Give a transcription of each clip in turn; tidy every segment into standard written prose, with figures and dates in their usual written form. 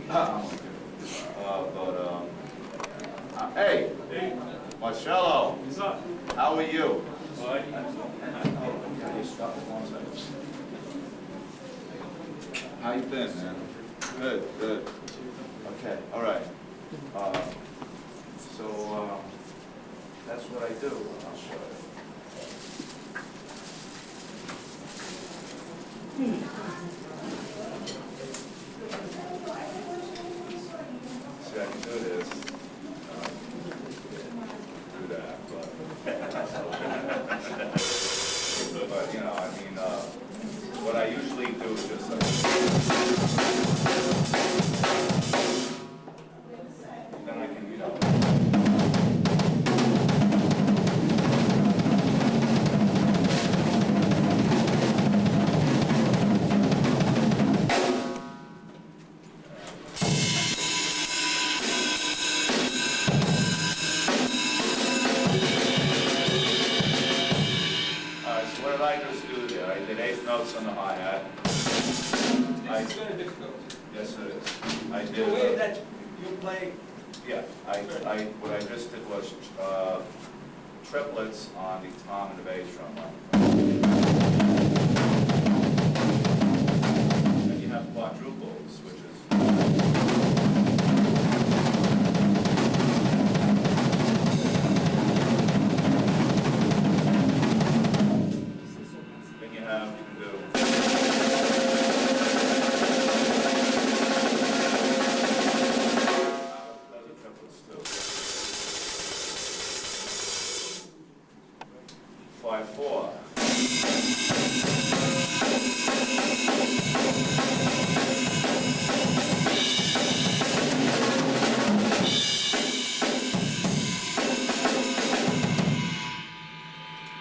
Hey, Marcello, What's up? how are you? Fine. How you been, man? Good, good. Okay, all right. So that's what I do. I'll show you. See, I can do this. Do that, but you know, I mean, what I usually do is just then I can, you know. So what did I just do there? I did 8 notes on the hi-hat. It's very difficult. Yes, it is. I The did. way that you play. Yeah, what I just did was triplets on the tom and the bass drum. And you have quadruples, which is. Then you can do. Those are triplets too. 5/4.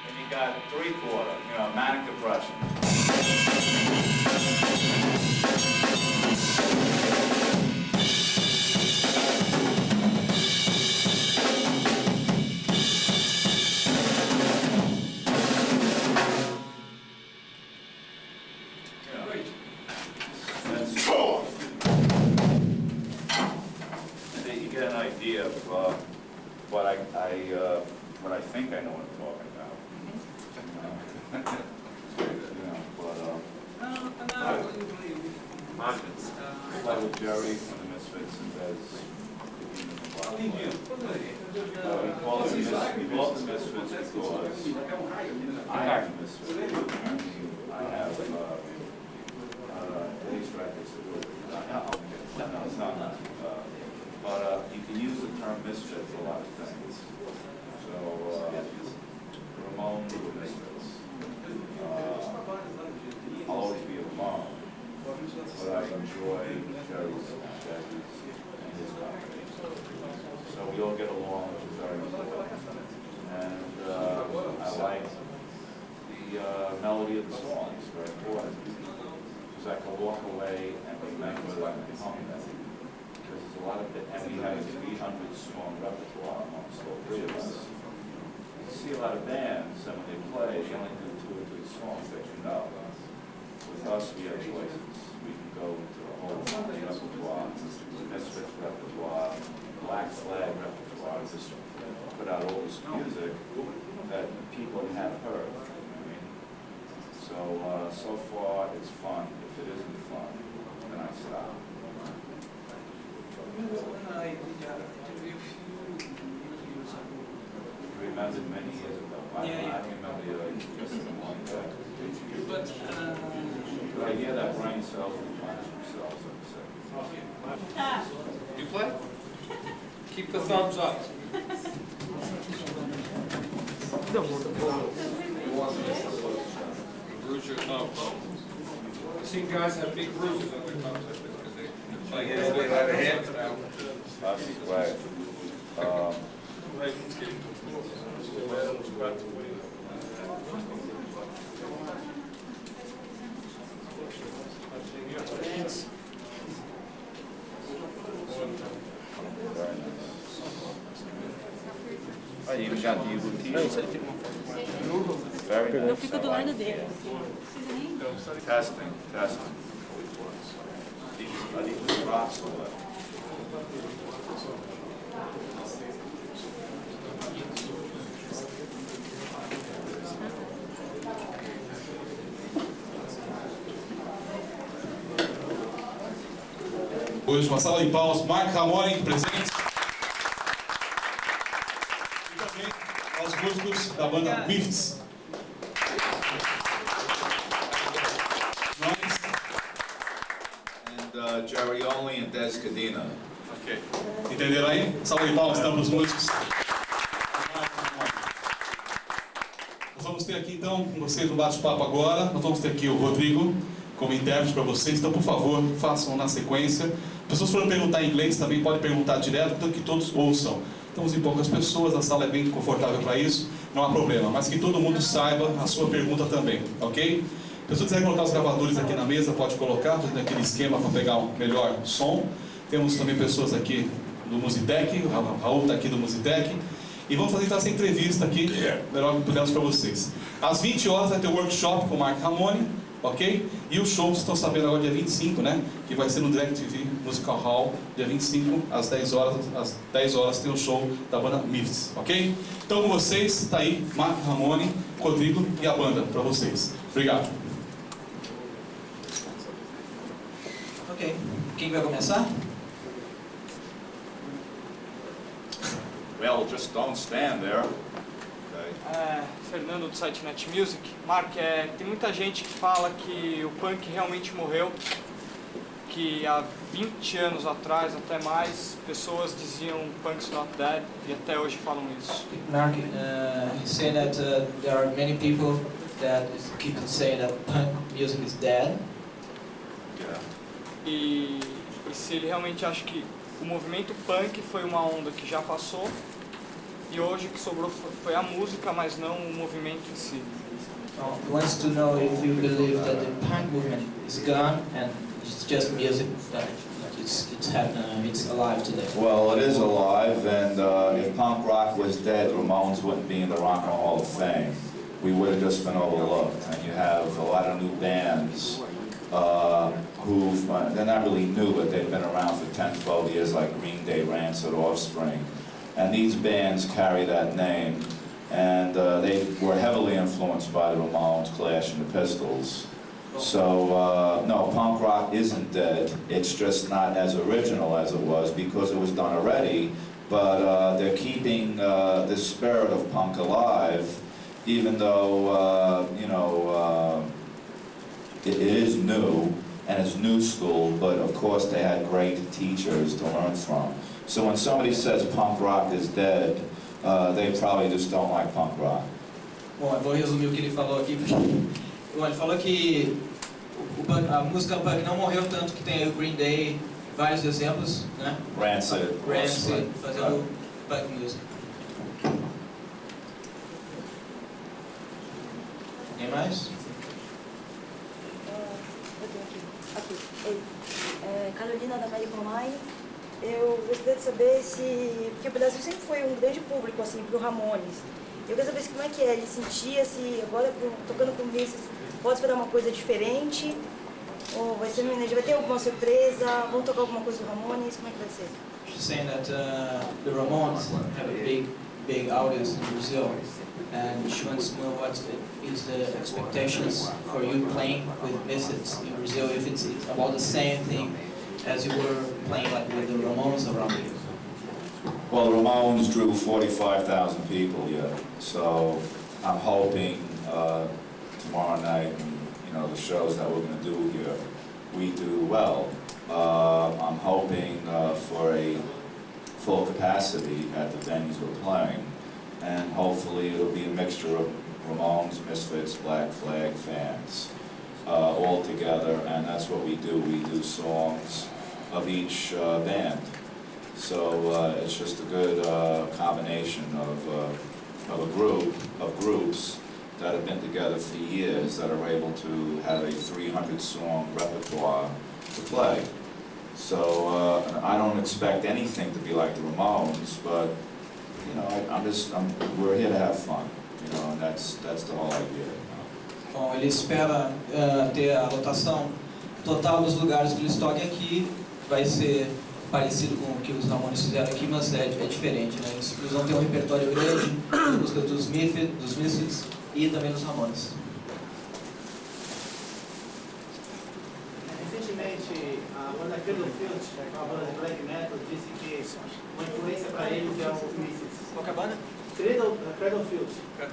And you got 3/4, you know, manic depression. Great. So you get an idea of what I think I know what I'm talking about. You know, but play with Jerry from the Misfits and does. He calls the Misfits because I am the Misfits. I have these records to do it. No, it's not. But you can use the term misfit for a lot of things. So, Ramone were misfits. I'll always be a Ramone, but I enjoy Jerry's and his company. So we all get along, which is very important. And I like the melody of the songs, very important. Because I can walk away and remember that I'm humming them. Because there's a lot of it, and we have a 300-song repertoire amongst all 3 of us. You see a lot of bands, and when they play, they only do 2 or 3 songs that you know. With us, we have choices. We can go into the whole repertoire, Misfits repertoire, Black Flag repertoire, just put out all this music that people have heard. So far it's fun. If it isn't fun, then I stop. When I interviewed you years ago. You remember many years ago. I remember just in one day. But I hear that brain cells replenish themselves in a second. you play? Keep the thumbs up. Bruise your thumbs. I've seen guys have big bruises on their thumbs because they play out of hands now. That's right. Oh, you even got the UT. Very nice. Eu fico do lado dele. Testing, testing. Ali dos braços, olha. Hoje, uma salva de palmas, Marky Ramone, presente. E também aos músicos da banda Misfits. And Jerry Only and Des Cadena. Ok. Entenderam aí? Salva de palmas, então, para os músicos. Nós vamos ter aqui, então, com vocês um bate-papo agora. Nós vamos ter aqui o Rodrigo como intérprete para vocês. Então, por favor, façam na sequência. Pessoas foram perguntar em inglês, também podem perguntar direto, tanto que todos ouçam. Estamos em poucas pessoas, a sala é bem confortável para isso, não há problema. Mas que todo mundo saiba a sua pergunta também, ok? Se você quiser colocar os gravadores aqui na mesa, pode colocar, fazendo aquele esquema para pegar um melhor som. Temos também pessoas aqui do Musitec, o Raul está aqui do Musitec. E vamos fazer então essa entrevista aqui, melhor que pudermos para vocês. Às 20 horas vai ter o workshop com o Marky Ramone, ok? E o show, vocês estão sabendo agora, dia 25, né? Que vai ser no Direct TV Musical Hall, dia 25, às 10 horas. Às 10 horas tem o show da banda Misfits, ok? Então com vocês, está aí Marky Ramone, Rodrigo e a banda para vocês. Obrigado. Ok, quem vai começar? Well, just don't stand there. Okay. Fernando do site Net Music. Mark, tem muita gente que fala que o punk realmente morreu, que há 20 anos atrás, até mais, pessoas diziam punk's not dead, e até hoje falam isso. Mark, he said that there are many people that keep saying that punk music is dead. Yeah. E se ele realmente acha que o movimento punk foi uma onda que já passou, e hoje o que sobrou foi a música, mas não o movimento em si. He wants to know if you believe that the punk movement is gone and it's just music that it's alive today. Well, it is alive, and if punk rock was dead, Ramones wouldn't be in the Rock and Roll Hall of Fame. We would have just been overlooked. And you have a lot of new bands they're not really new, but they've been around for 10, 12 years, like Green Day, Rancid, Offspring. And these bands carry that name, and they were heavily influenced by the Ramones, Clash, and the Pistols. So, no, punk rock isn't dead. It's just not as original as it was because it was done already, but they're keeping the spirit of punk alive, even though, it is new, and it's new school, but of course they had great teachers to learn from. So when somebody says punk rock is dead, they probably just don't like punk rock. Bom, eu vou resumir o que ele falou aqui. Bom, ele falou que a música punk não morreu tanto, que tem aí o Green Day, vários exemplos, né? Rancid. Rancid, fazendo punk music. Tem mais? Carolina da América Online. Eu gostaria de saber se... Porque o Brasil sempre foi um grande público, assim, pro Ramones. Eu queria saber como é que é, ele sentia, se agora tocando com Misfits, pode esperar uma coisa diferente? Ou vai ser uma energia, vai ter alguma surpresa? Vão tocar alguma coisa do Ramones? Como é que vai ser? She's saying that the Ramones have a big audience in Brazil, and she wants to know what is the expectations for you playing with Misfits in Brazil, if it's about the same thing as you were playing like with the Ramones around you. Well, the Ramones drew 45,000 people here, so I'm hoping tomorrow night, and, the shows that we're going to do here, we do well. I'm hoping for a full capacity at the venues we're playing, and hopefully it'll be a mixture of Ramones, Misfits, Black Flag fans all together, and that's what we do. We do songs of each band. So it's just a good combination of a group of groups that have been together for years that are able to have a 300-song repertoire to play. So I don't expect anything to be like the Ramones, but we're here to have fun, and that's the whole idea. Bom, ele espera ter a lotação total dos lugares que eles toquem aqui vai ser parecido com o que os Ramones fizeram aqui, mas é diferente, né? Eles vão ter um repertório grande de músicas dos Misfits e também dos Ramones. Recentemente, a banda Cradle of Filth, que é uma banda de black metal, disse que uma influência para eles é o Misfits. Qual que é a banda? Cradle of Filth. Eu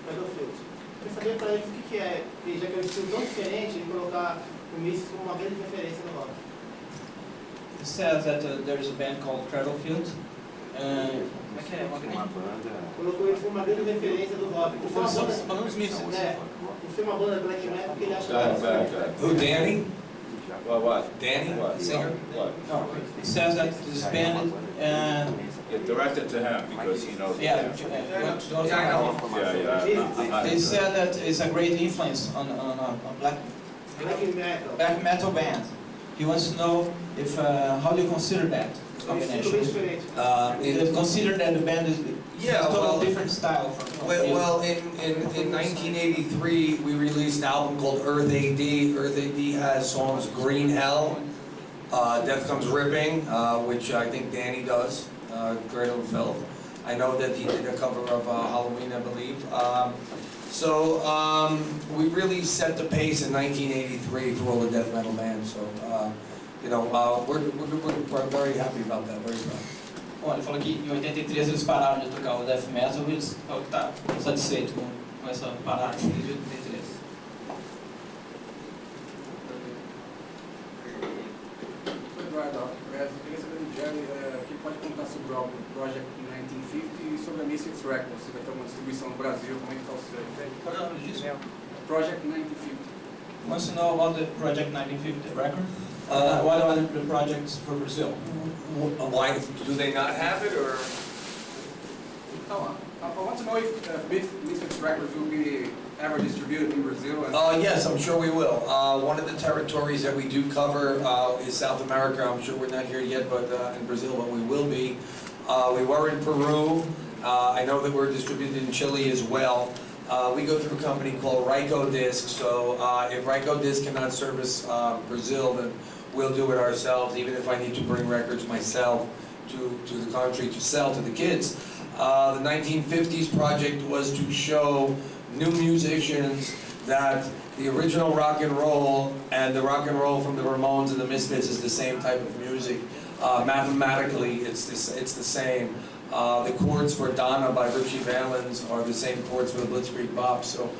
queria saber para eles o que é, já que é um estilo tão diferente, de colocar o Misfits como uma grande referência no rock. It says that there's a band called Cradlefield. Como é que é? Colocou eles como uma grande referência do rock. Por ser uma banda, Falando dos Misfits. por ser uma banda black metal, que ele acha Who, Danny? What? Danny? Singer? What? No, it says that this band Direct it to him because he knows. yeah, they Yeah. said that it's a great influence on a black metal band. He wants to know if how do you consider that combination? They consider that the band is Yeah, a total well, different style from Well, in 1983, we released an album called Earth AD. Earth AD has songs Green Hell, Death Comes Ripping, which I think Danny does, Cradle of Filth. I know that he did a cover of Halloween, I believe. We really set the pace in 1983 for all the death metal bands. So, we're very happy about that, very proud. Bom, ele falou que em 83 eles pararam de tocar o death metal e eles falaram que tá satisfeito com essa parada desde 83. Eduardo, eu queria saber do Jerry o que pode contar sobre o álbum Project 1950 e sobre a Misfits Records. Você vai ter uma distribuição no Brasil, como é que está o seu? Qual é o nome disso? Project 1950. Wants to know about the Project 1950 record? What are the projects for Brazil? Why do they not have it, or? I want to know if Misfits Records will be ever distributed in Brazil. Yes, I'm sure we will. One of the territories that we do cover is South America. I'm sure we're not here yet, but in Brazil, but we will be. We were in Peru. I know that we're distributed in Chile as well. We go through a company called Ryko Disc, so if Ryko Disc cannot service Brazil, then we'll do it ourselves, even if I need to bring records myself to the country to sell to the kids. The 1950s project was to show new musicians that the original rock and roll and the rock and roll from the Ramones and the Misfits is the same type of music. Mathematically, it's the same. The chords for Donna by Richie Valens are the same chords for the Blitzkrieg Bop. So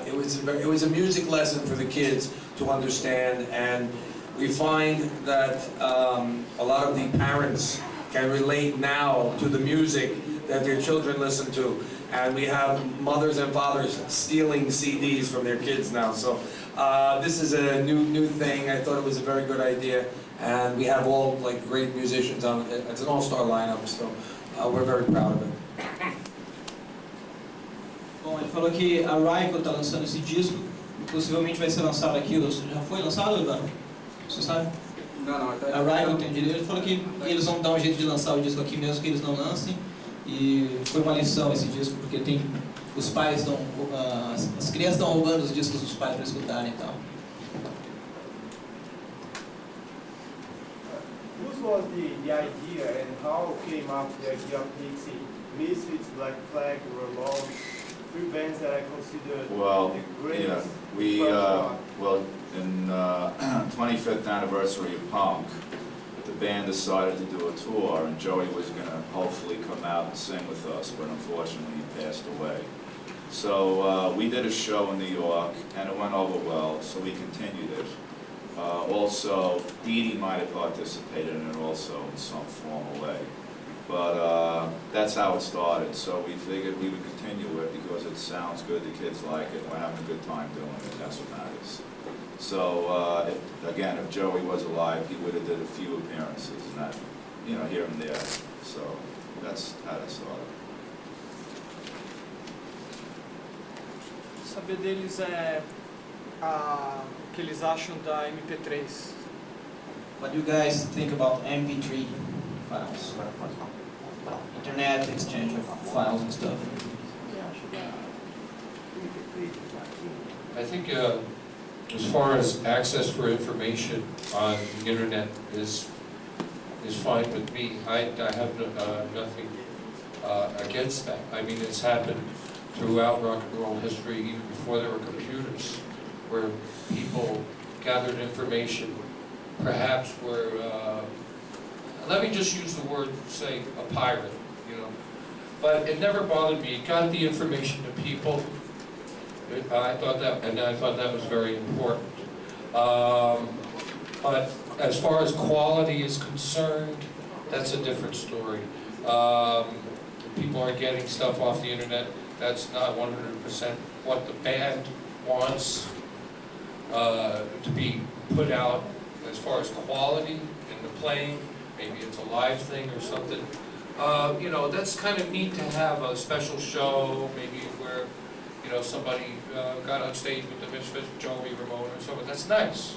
it was a music lesson for the kids to understand, and we find that a lot of the parents can relate now to the music that their children listen to, and we have mothers and fathers stealing CDs from their kids now. So this is a new thing. I thought it was a very good idea, and we have all like great musicians on it. It's an all-star lineup, so we're very proud of it. Bom, ele falou que a Ryko está lançando esse disco, possivelmente vai ser lançado aqui, já foi lançado, Ivan? Você sabe? Não, A Ryko tem direito, ele falou que eles vão dar um jeito de lançar o disco aqui mesmo que eles não lancem, e foi uma lição esse disco, porque tem, os pais estão, as crianças estão roubando os discos dos pais para escutarem e tal. What was the idea and how came up the idea of mixing Misfits, Black Flag, Ramones, three bands that I consider the greatest? In 25th anniversary of Punk, the band decided to do a tour, and Joey was going to hopefully come out and sing with us, but unfortunately he passed away. So we did a show in New York, and it went over well, so we continued it. Also, Dee Dee might have participated in it also in some formal way. But that's how it started, so we figured we would continue it because it sounds good, the kids like it, we're having a good time doing it, that's what matters. So, again, if Joey was alive, he would have did a few appearances, and that, here and there. So, that's how it started. Saber deles o que eles acham da MP3. What do you guys think about MP3 files? Internet exchange of files and stuff. I think as far as access for information on the internet is is fine with me. I have nothing against that. I mean, it's happened throughout rock and roll history, even before there were computers, where people gathered information, perhaps were, let me just use the word, say, a pirate, you know. But it never bothered me. It got the information to people. I thought that was very important. But as far as quality is concerned, that's a different story. People are getting stuff off the internet. That's not 100% what the band wants to be put out as far as quality in the playing. Maybe it's a live thing or something. You know, that's kind of neat to have a special show, maybe where, you know, somebody got on stage with the Misfits, Joey Ramone or something. That's nice.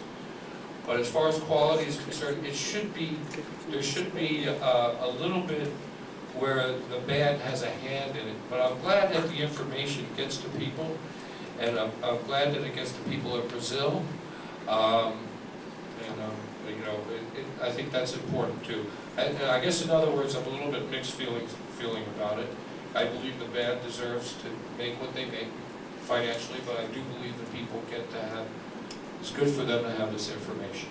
But as far as quality is concerned, there should be a little bit where the band has a hand in it. But I'm glad that the information gets to people, and I'm glad that it gets to people in Brazil. You know, I think that's important too. And I guess in other words, I'm a little bit mixed feeling about it. I believe the band deserves to make what they make financially, but I do believe the people get to have. It's good for them to have this information.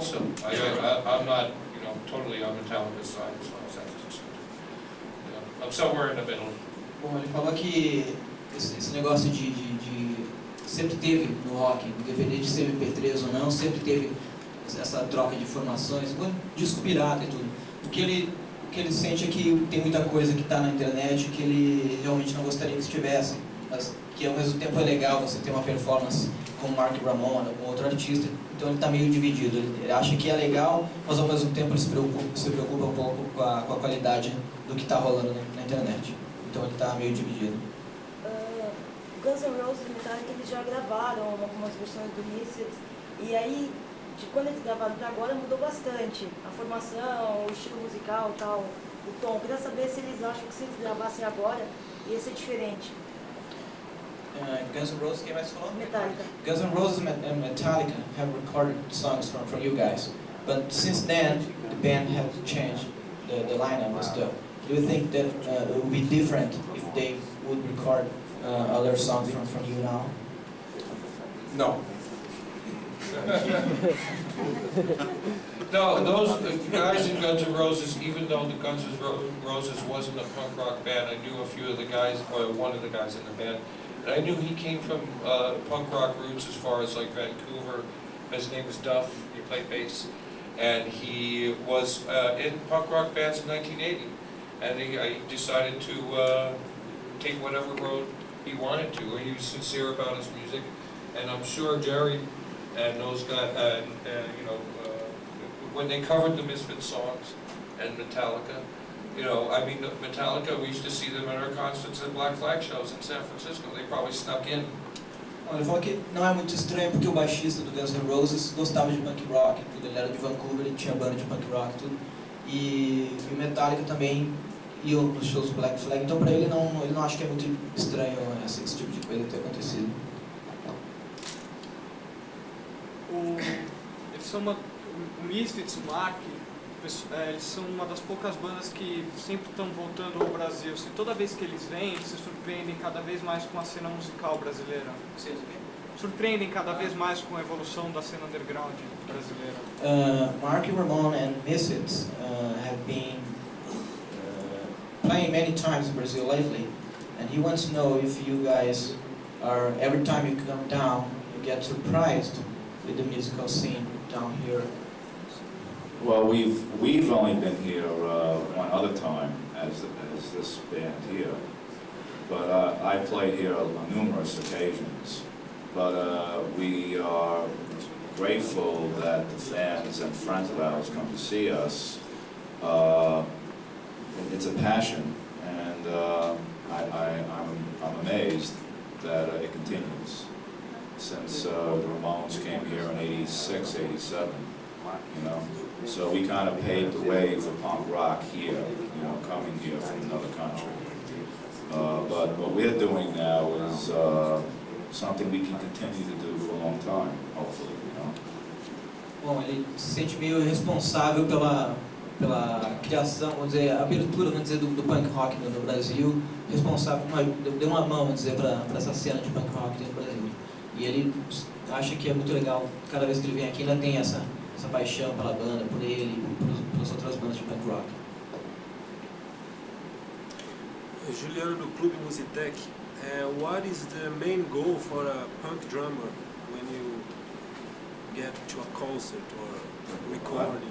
So I'm not, you know, totally on Metallica's side as far as that's concerned. You know, I'm somewhere in the middle. Bom, ele falou que esse negócio de sempre teve no rock, independente de ser MP3 ou não, sempre teve essa troca de informações, disco pirata e tudo. O que ele sente é que tem muita coisa que está na internet que ele realmente não gostaria que estivesse, mas que ao mesmo tempo é legal você ter uma performance com o Marky Ramone ou com outro artista, então ele está meio dividido. Ele acha que é legal, mas ao mesmo tempo ele se preocupa um pouco com a qualidade do que está rolando na internet. Então ele está meio dividido. Guns N' Roses e Metallica, eles já gravaram algumas versões do Misfits, e aí, de quando eles gravaram para agora, mudou bastante. A formação, o estilo musical, tal, o tom. Eu queria saber se eles acham que se eles gravassem agora, ia ser diferente. Guns N' Roses, quem mais falou? Metallica. Guns N' Roses and Metallica have recorded songs from you guys, but since then the band has changed the lineup and stuff. Do you think that it would be different if they would record other songs from you now? No. No, those guys in Guns N' Roses, even though the Guns N' Roses wasn't a punk rock band, I knew a few of the guys, or one of the guys in the band, and I knew he came from punk rock roots as far as like Vancouver. His name was Duff, he played bass, and he was in punk rock bands in 1980, and he decided to take whatever road he wanted to. He was sincere about his music, and I'm sure Jerry and those guys, you know, when they covered the Misfits songs and Metallica, you know, I mean, Metallica, we used to see them at our concerts at Black Flag shows in San Francisco. They probably snuck in. Ele falou que não é muito estranho porque o baixista do Guns N' Roses gostava de punk rock, tudo. Ele era de Vancouver, ele tinha banda de punk rock, tudo. E o Metallica também ia nos shows do Black Flag, então para ele não acha que é muito estranho esse tipo de coisa ter acontecido. Eles são o Misfits, o Marky, eles são uma das poucas bandas que sempre estão voltando ao Brasil. Assim, toda vez que eles vêm, eles se surpreendem cada vez mais com a cena musical brasileira. Surpreendem cada vez mais com a evolução da cena underground brasileira. Marky Ramone and Misfits have been playing many times in Brazil lately, and he wants to know if you guys are, every time you come down, you get surprised with the musical scene down here. Well, we've only been here one other time as this band here, but I played here on numerous occasions. But we are grateful that the fans and friends of ours come to see us. It's a passion, and I'm amazed that it continues. Since the Ramones came here in '86, '87, you know. So we kind of paved the way for punk rock here, you know, coming here from another country. But what we're doing now is something we can continue to do for a long time, hopefully, you know. Bom, ele se sente meio responsável pela criação, vamos dizer, a abertura, vamos dizer, do punk rock no Brasil, responsável, deu uma mão, vamos dizer, para essa cena de punk rock no Brasil. E ele acha que é muito legal, cada vez que ele vem aqui, ainda tem essa paixão pela banda, por ele, pelas outras bandas de punk rock. Juliano do Clube Musitec, what is the main goal for a punk drummer when you get to a concert or recording?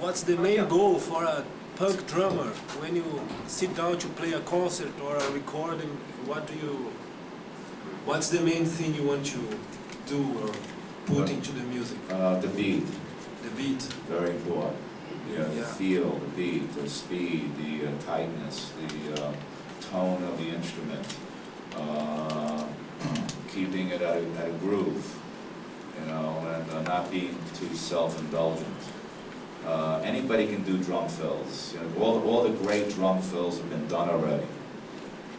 What's the main goal for a punk drummer when you sit down to play a concert or a recording? What's the main thing you want to do or put into the music? The beat. The beat. Very important. The feel, the beat, the speed, the tightness, the tone of the instrument, keeping it at a groove, you know, and not being too self-indulgent. Anybody can do drum fills. You know, all the great drum fills have been done already.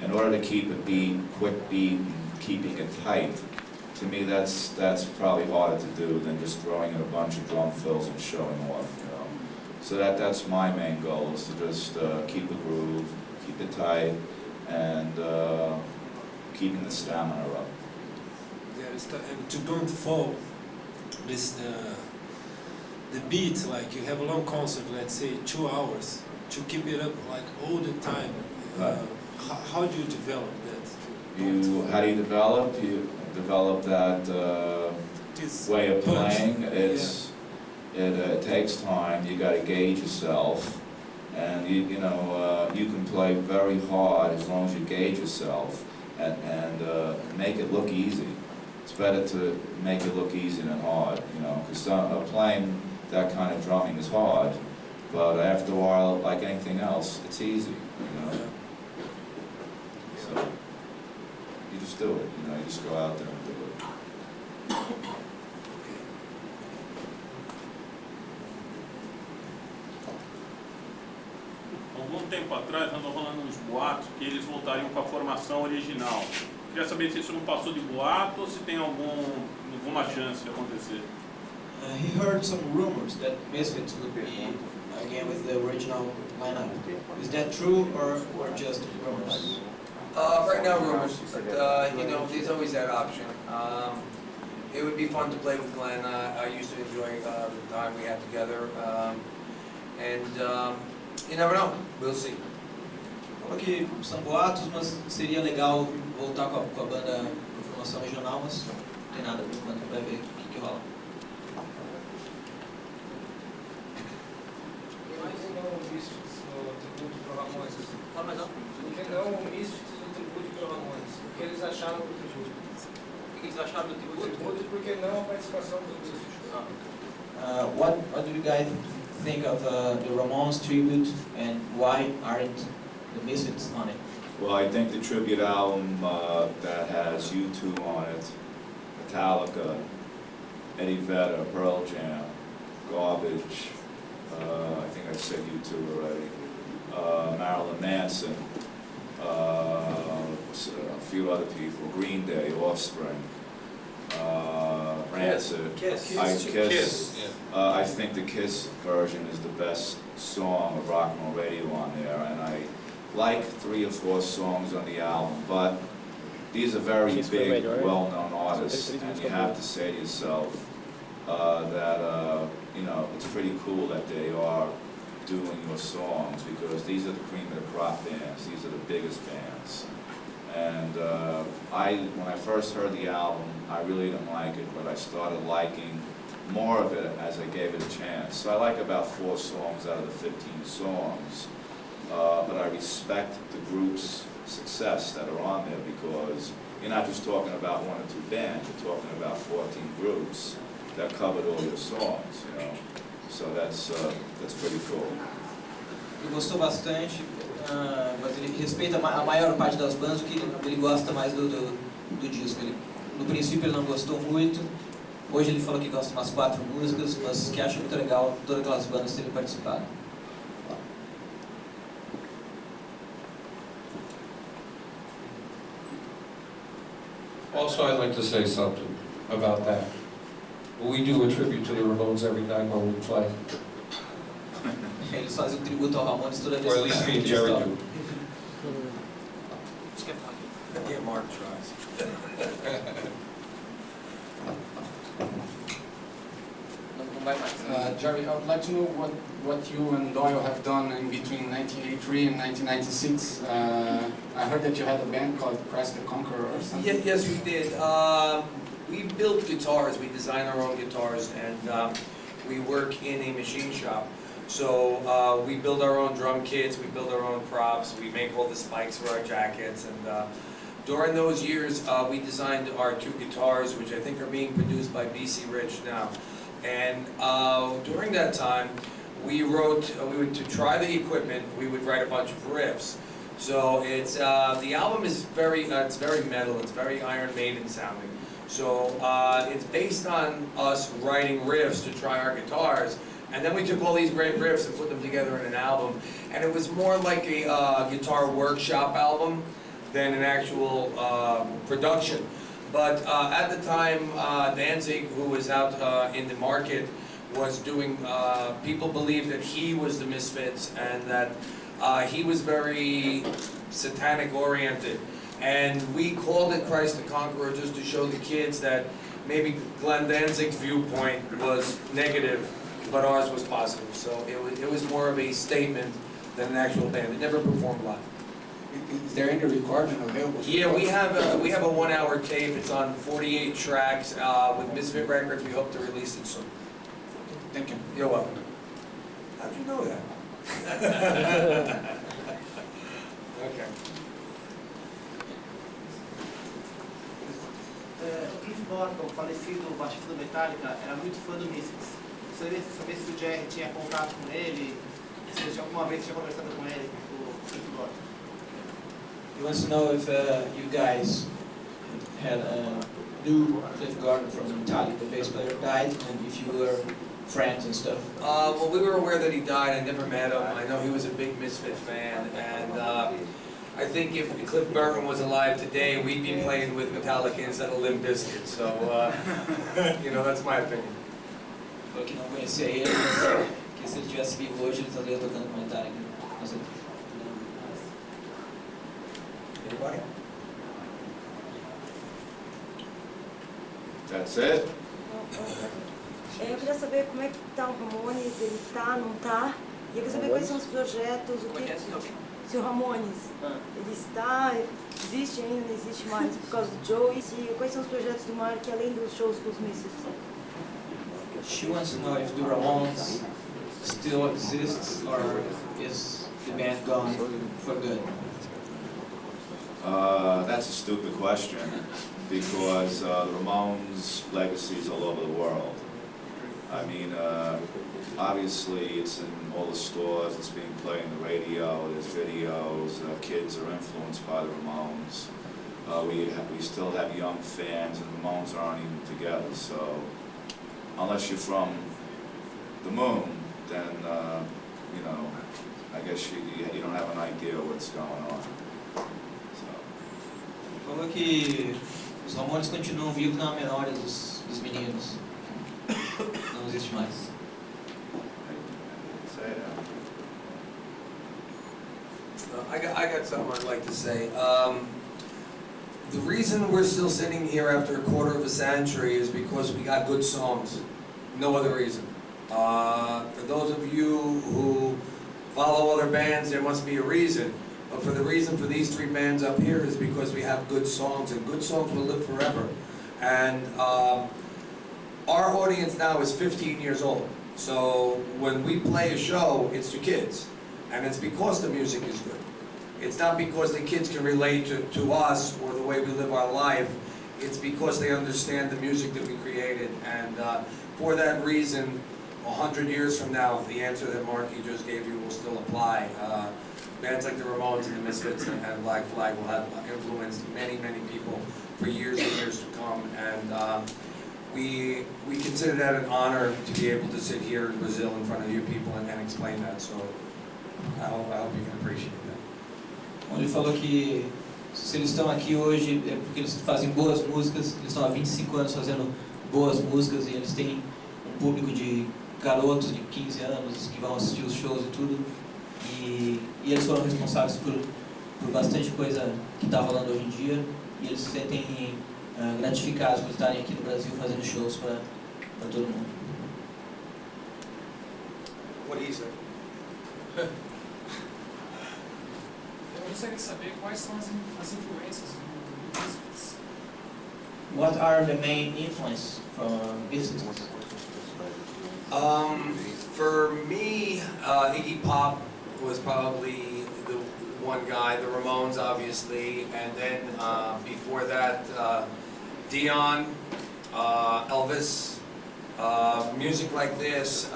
In order to keep a beat, quick beat, and keeping it tight, to me that's probably harder to do than just throwing in a bunch of drum fills and showing off. You know, so that's my main goal, is to just keep a groove, keep it tight, and keeping the stamina up. And to don't fall the beat, like you have a long concert, let's say 2 hours, to keep it up like all the time. How do you develop that? How do you develop? You develop that way of playing. It takes time. You got to gauge yourself, and you know you can play very hard as long as you gauge yourself and make it look easy. It's better to make it look easy than hard, you know, because playing that kind of drumming is hard, but after a while, like anything else, it's easy, you know. So you just do it, you know, you just go out there and do it. Algum tempo atrás andou rolando uns boatos que eles voltariam com a formação original. Queria saber se isso não passou de boato ou se tem alguma chance de acontecer. He heard some rumors that Misfits would be again with the original lineup. Is that true or just rumors? Right now, rumors, but you know, there's always that option. It would be fun to play with Glenn. I used to enjoy the time we had together, and you never know. We'll see. Falou que são boatos, mas seria legal voltar com a banda com formação regional, mas não tem nada por enquanto, vai ver o que rola. Por que não o Misfits no tributo pro Ramones? Fala mais alto. Por que não o Misfits no tributo pro Ramones? O que eles acharam do tributo? O que eles acharam do tributo? Por que não a participação dos Misfits? What do you guys think of the Ramones tribute, and why aren't the Misfits on it? Well, I think the tribute album that has U2 on it, Metallica, Eddie Vedder, Pearl Jam, Garbage, I think I said U2 already, Marilyn Manson, a few other people, Green Day, Offspring, Rancid, Kiss. I think the Kiss version is the best song of Rock and Roll Radio on there, and I like 3 or 4 songs on the album, but these are very big, well-known artists, and you have to say to yourself that you know, it's pretty cool that they are doing your songs, because these are the cream of the crop bands. These are the biggest bands. And when I first heard the album, I really didn't like it, but I started liking more of it as I gave it a chance. So I like about 4 songs out of the 15 songs, but I respect the group's success that are on there, because you're not just talking about 1 or 2 bands, you're talking about 14 groups that covered all your songs, you know. So that's pretty cool. Ele gostou bastante, mas ele respeita a maior parte das bandas, o que ele gosta mais do disco. No princípio ele não gostou muito, hoje ele falou que gosta de umas 4 músicas, mas que acha muito legal todas aquelas bandas terem participado. Also, I'd like to say something about that. We do a tribute to the Ramones every night when we play. Eles fazem tributo ao Ramones toda vez Or at que least me and eles Jerry tocam. do. Yeah, Mark tries. Não vai mais. Jerry, I would like to know what you and Doyle have done in between 1983 and 1996. I heard that you had a band called Press the Conqueror or something. Yes, we did. We build guitars, we design our own guitars, and we work in a machine shop. So we build our own drum kits, we build our own props, we make all the spikes for our jackets, and during those years we designed our 2 guitars, which I think are being produced by BC Rich now. And during that time, we would, to try the equipment, we would write a bunch of riffs. So it's, the album is it's very metal, it's very Iron Maiden sounding. So it's based on us writing riffs to try our guitars, and then we took all these great riffs and put them together in an album. And it was more like a guitar workshop album than an actual production. But at the time, Danzig, who was out in the market, was doing, people believed that he was the Misfits and that he was very satanic oriented. And we called it Christ the Conqueror just to show the kids that maybe Glenn Danzig's viewpoint was negative, but ours was positive. So it was more of a statement than an actual band. It never performed live. Is there any recording available? Yeah, we have a 1-hour tape. It's on 48 tracks with Misfit Records. We hope to release it soon. Thank you. You're welcome. How'd you know that? Okay. O Cliff Burton, falecido baixista do Metallica, era muito fã do Misfits. Gostaria de saber se o Jerry tinha contato com ele, se alguma vez tinha conversado com ele, o Cliff Burton. He wants to know if you guys had knew Cliff Gordon from Metallica, the bass player, died, and if you were friends and stuff. Well, we were aware that he died. I never met him. I know he was a big Misfit fan, and I think if Cliff Burton was alive today, we'd be playing with Metallica instead of Limp Bizkit. So, you know, that's my opinion. Falou que não conhecia ele, mas que se ele estivesse vivo hoje, ele estaria tocando com Metallica. Com certeza. Anybody? That's it? Eu queria saber como é que tá o Ramones, ele tá, não tá? E eu queria saber quais são os projetos, o que... Se o Ramones, ele está, existe ainda, não existe mais por causa do Joe, e quais são os projetos do Mark além dos shows com os Misfits? She wants to know if the Ramones still exists or is the band gone for good? That's a stupid question because the Ramones' legacy is all over the world. I mean, obviously it's in all the stores, it's being played on the radio, there's videos, kids are influenced by the Ramones. We still have young fans and the Ramones aren't even together, so unless you're from the moon, then, you know, I guess you don't have an idea what's going on. Falou que os Ramones continuam vivos na memória dos meninos. Não existe mais. I got something I'd like to say. The reason we're still sitting here after a quarter of a century is because we got good songs. No other reason. For those of you who follow other bands, there must be a reason. But for the reason for these 3 bands up here is because we have good songs, and good songs will live forever. And our audience now is 15 years old. So when we play a show, it's to kids. And it's because the music is good. It's not because the kids can relate to us or the way we live our life. It's because they understand the music that we created. And for that reason, 100 years from now, the answer that Marky just gave you will still apply. Bands like the Ramones and the Misfits and Black Flag will have influenced many, many people for years and years to come. And we consider that an honor to be able to sit here in Brazil in front of you people and explain that. So I hope you can appreciate that. Ele falou que se eles estão aqui hoje é porque eles fazem boas músicas, eles estão há 25 anos fazendo boas músicas, e eles têm um público de garotos de 15 anos que vão assistir os shows e tudo, e eles foram responsáveis por bastante coisa que está rolando hoje em dia, e eles se sentem gratificados por estarem aqui no Brasil fazendo shows para todo mundo. What he said. Eu gostaria de saber quais são as influências do Misfits. What are the main influences from Misfits? For me, Iggy Pop was probably the one guy, the Ramones obviously, and then before that, Dion, Elvis, music like this.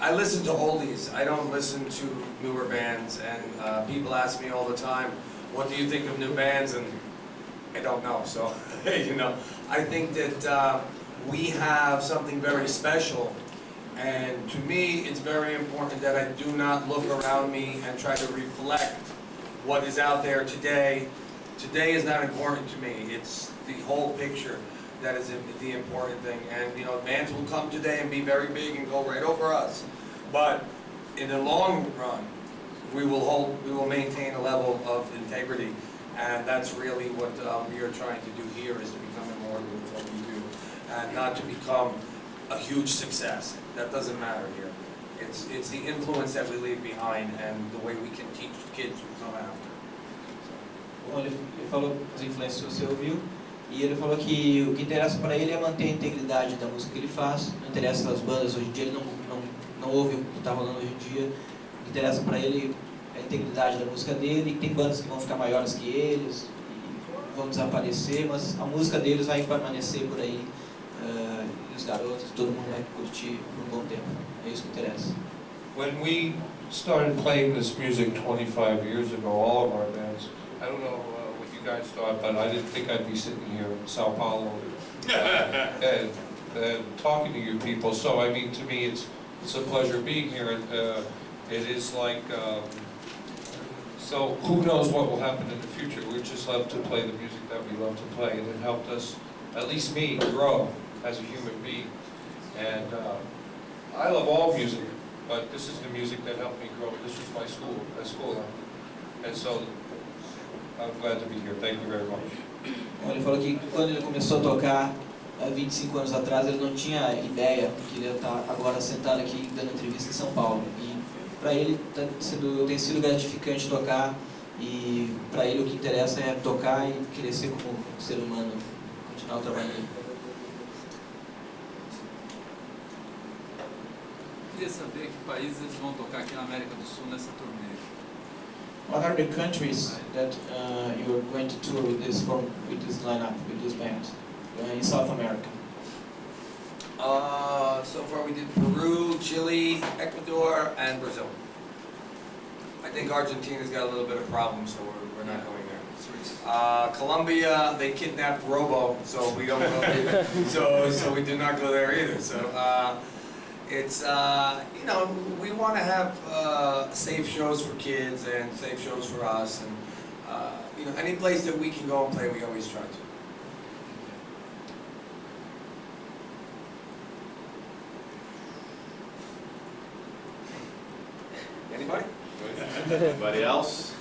I listen to oldies. I don't listen to newer bands, and people ask me all the time, what do you think of new bands? And I don't know, so, you know. I think that we have something very special, and to me, it's very important that I do not look around me and try to reflect what is out there today. Today is not important to me. It's the whole picture that is the important thing. And you know, bands will come today and be very big and go right over us. But in the long run, we will maintain a level of integrity. And that's really what we are trying to do here, is to become immortal with what we do. And not to become a huge success. That doesn't matter here. It's the influence that we leave behind and the way we can teach kids who come after. Bom, ele falou as influências que você ouviu, e ele falou que o que interessa para ele é manter a integridade da música que ele faz. Não interessa as bandas hoje em dia, ele não ouve o que está rolando hoje em dia. O que interessa para ele é a integridade da música dele. E tem bandas que vão ficar maiores que eles e vão desaparecer, mas a música deles vai permanecer por aí. E os garotos, todo mundo vai curtir por um bom tempo. É isso que interessa. When we started playing this music 25 years ago, all of our bands, I don't know what you guys thought, but I didn't think I'd be sitting here in São Paulo and talking to you people. So I mean, to me, it's a pleasure being here. It is like, so who knows what will happen in the future? We just love to play the music that we love to play, and it helped us, at least me, grow as a human being. And I love all music, but this is the music that helped me grow. This was my school, and so I'm glad to be here. Thank you very much. Ele falou que quando ele começou a tocar, há 25 anos atrás, ele não tinha ideia que ele ia estar agora sentado aqui dando entrevista em São Paulo. E para ele tem sido gratificante tocar, e para ele o que interessa é tocar e crescer como ser humano, continuar trabalhando. Eu queria saber que países eles vão tocar aqui na América do Sul nessa turnê. What are the countries that you are going to tour with this lineup, with this band in South America? So far we did Peru, Chile, Ecuador, and Brazil. I think Argentina's got a little bit of problems, so we're not going there. Colombia, they kidnapped Robo, so we don't go there. So we do not go there either. So it's you know, we want to have safe shows for kids and safe shows for us, and you know, any place that we can go and play, we always try to. Anybody? Anybody else?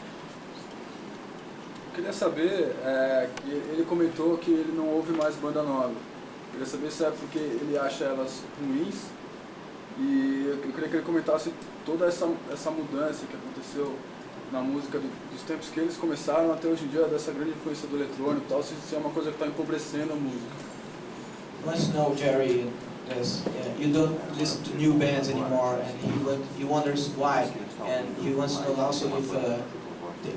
Eu queria saber, que ele comentou que ele não ouve mais banda nova. Eu queria saber se é porque ele acha elas ruins, e eu queria que ele comentasse toda essa mudança que aconteceu na música dos tempos que eles começaram até hoje em dia, dessa grande influência do eletrônico e tal, se é uma coisa que está empobrecendo a música. Let's know, Jerry, you don't listen to new bands anymore, and he wonders why, and he wants to know also if the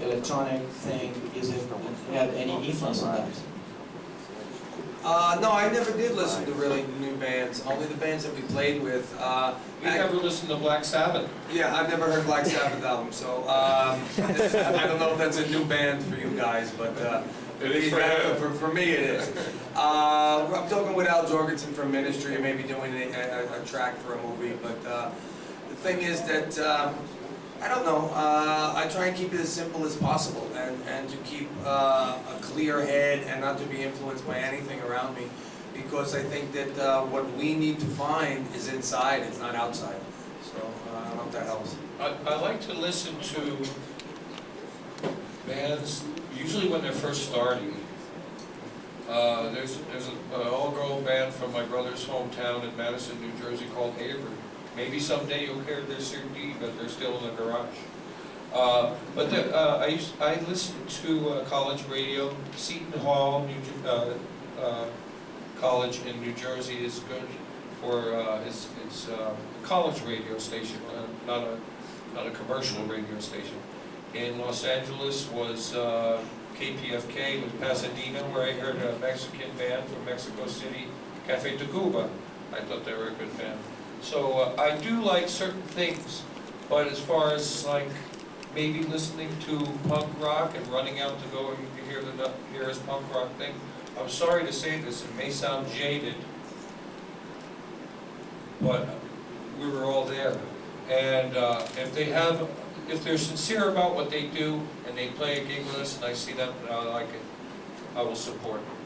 electronic thing had any influence on that. No, I never did listen to really new bands. Only the bands that we played with. We never listened to Black Sabbath. Yeah, I've never heard Black Sabbath album, so I don't know if that's a new band for you guys, but for me it is. I'm talking with Al Jorgensen from Ministry, maybe doing a track for a movie, but the thing is that I don't know. I try and keep it as simple as possible, and to keep a clear head and not to be influenced by anything around me, because I think that what we need to find is inside, it's not outside. So I don't know if that helps. I like to listen to bands, usually when they're first starting. There's an all-girl band from my brother's hometown in Madison, New Jersey called Avery. Maybe someday you'll hear their CD, but they're still in the garage. I listened to college radio. Seton Hall College in New Jersey is good for it's a college radio station, not a commercial radio station. In Los Angeles was KPFK with Pasadena, where I heard a Mexican band from Mexico City, Cafe Tacuba. I thought they were a good band. So I do like certain things, but as far as like maybe listening to punk rock and running out to go and hear his punk rock thing, I'm sorry to say this, it may sound jaded, but we were all there. And if they're sincere about what they do and they play a gig with us and I see them and I like it, I will support them.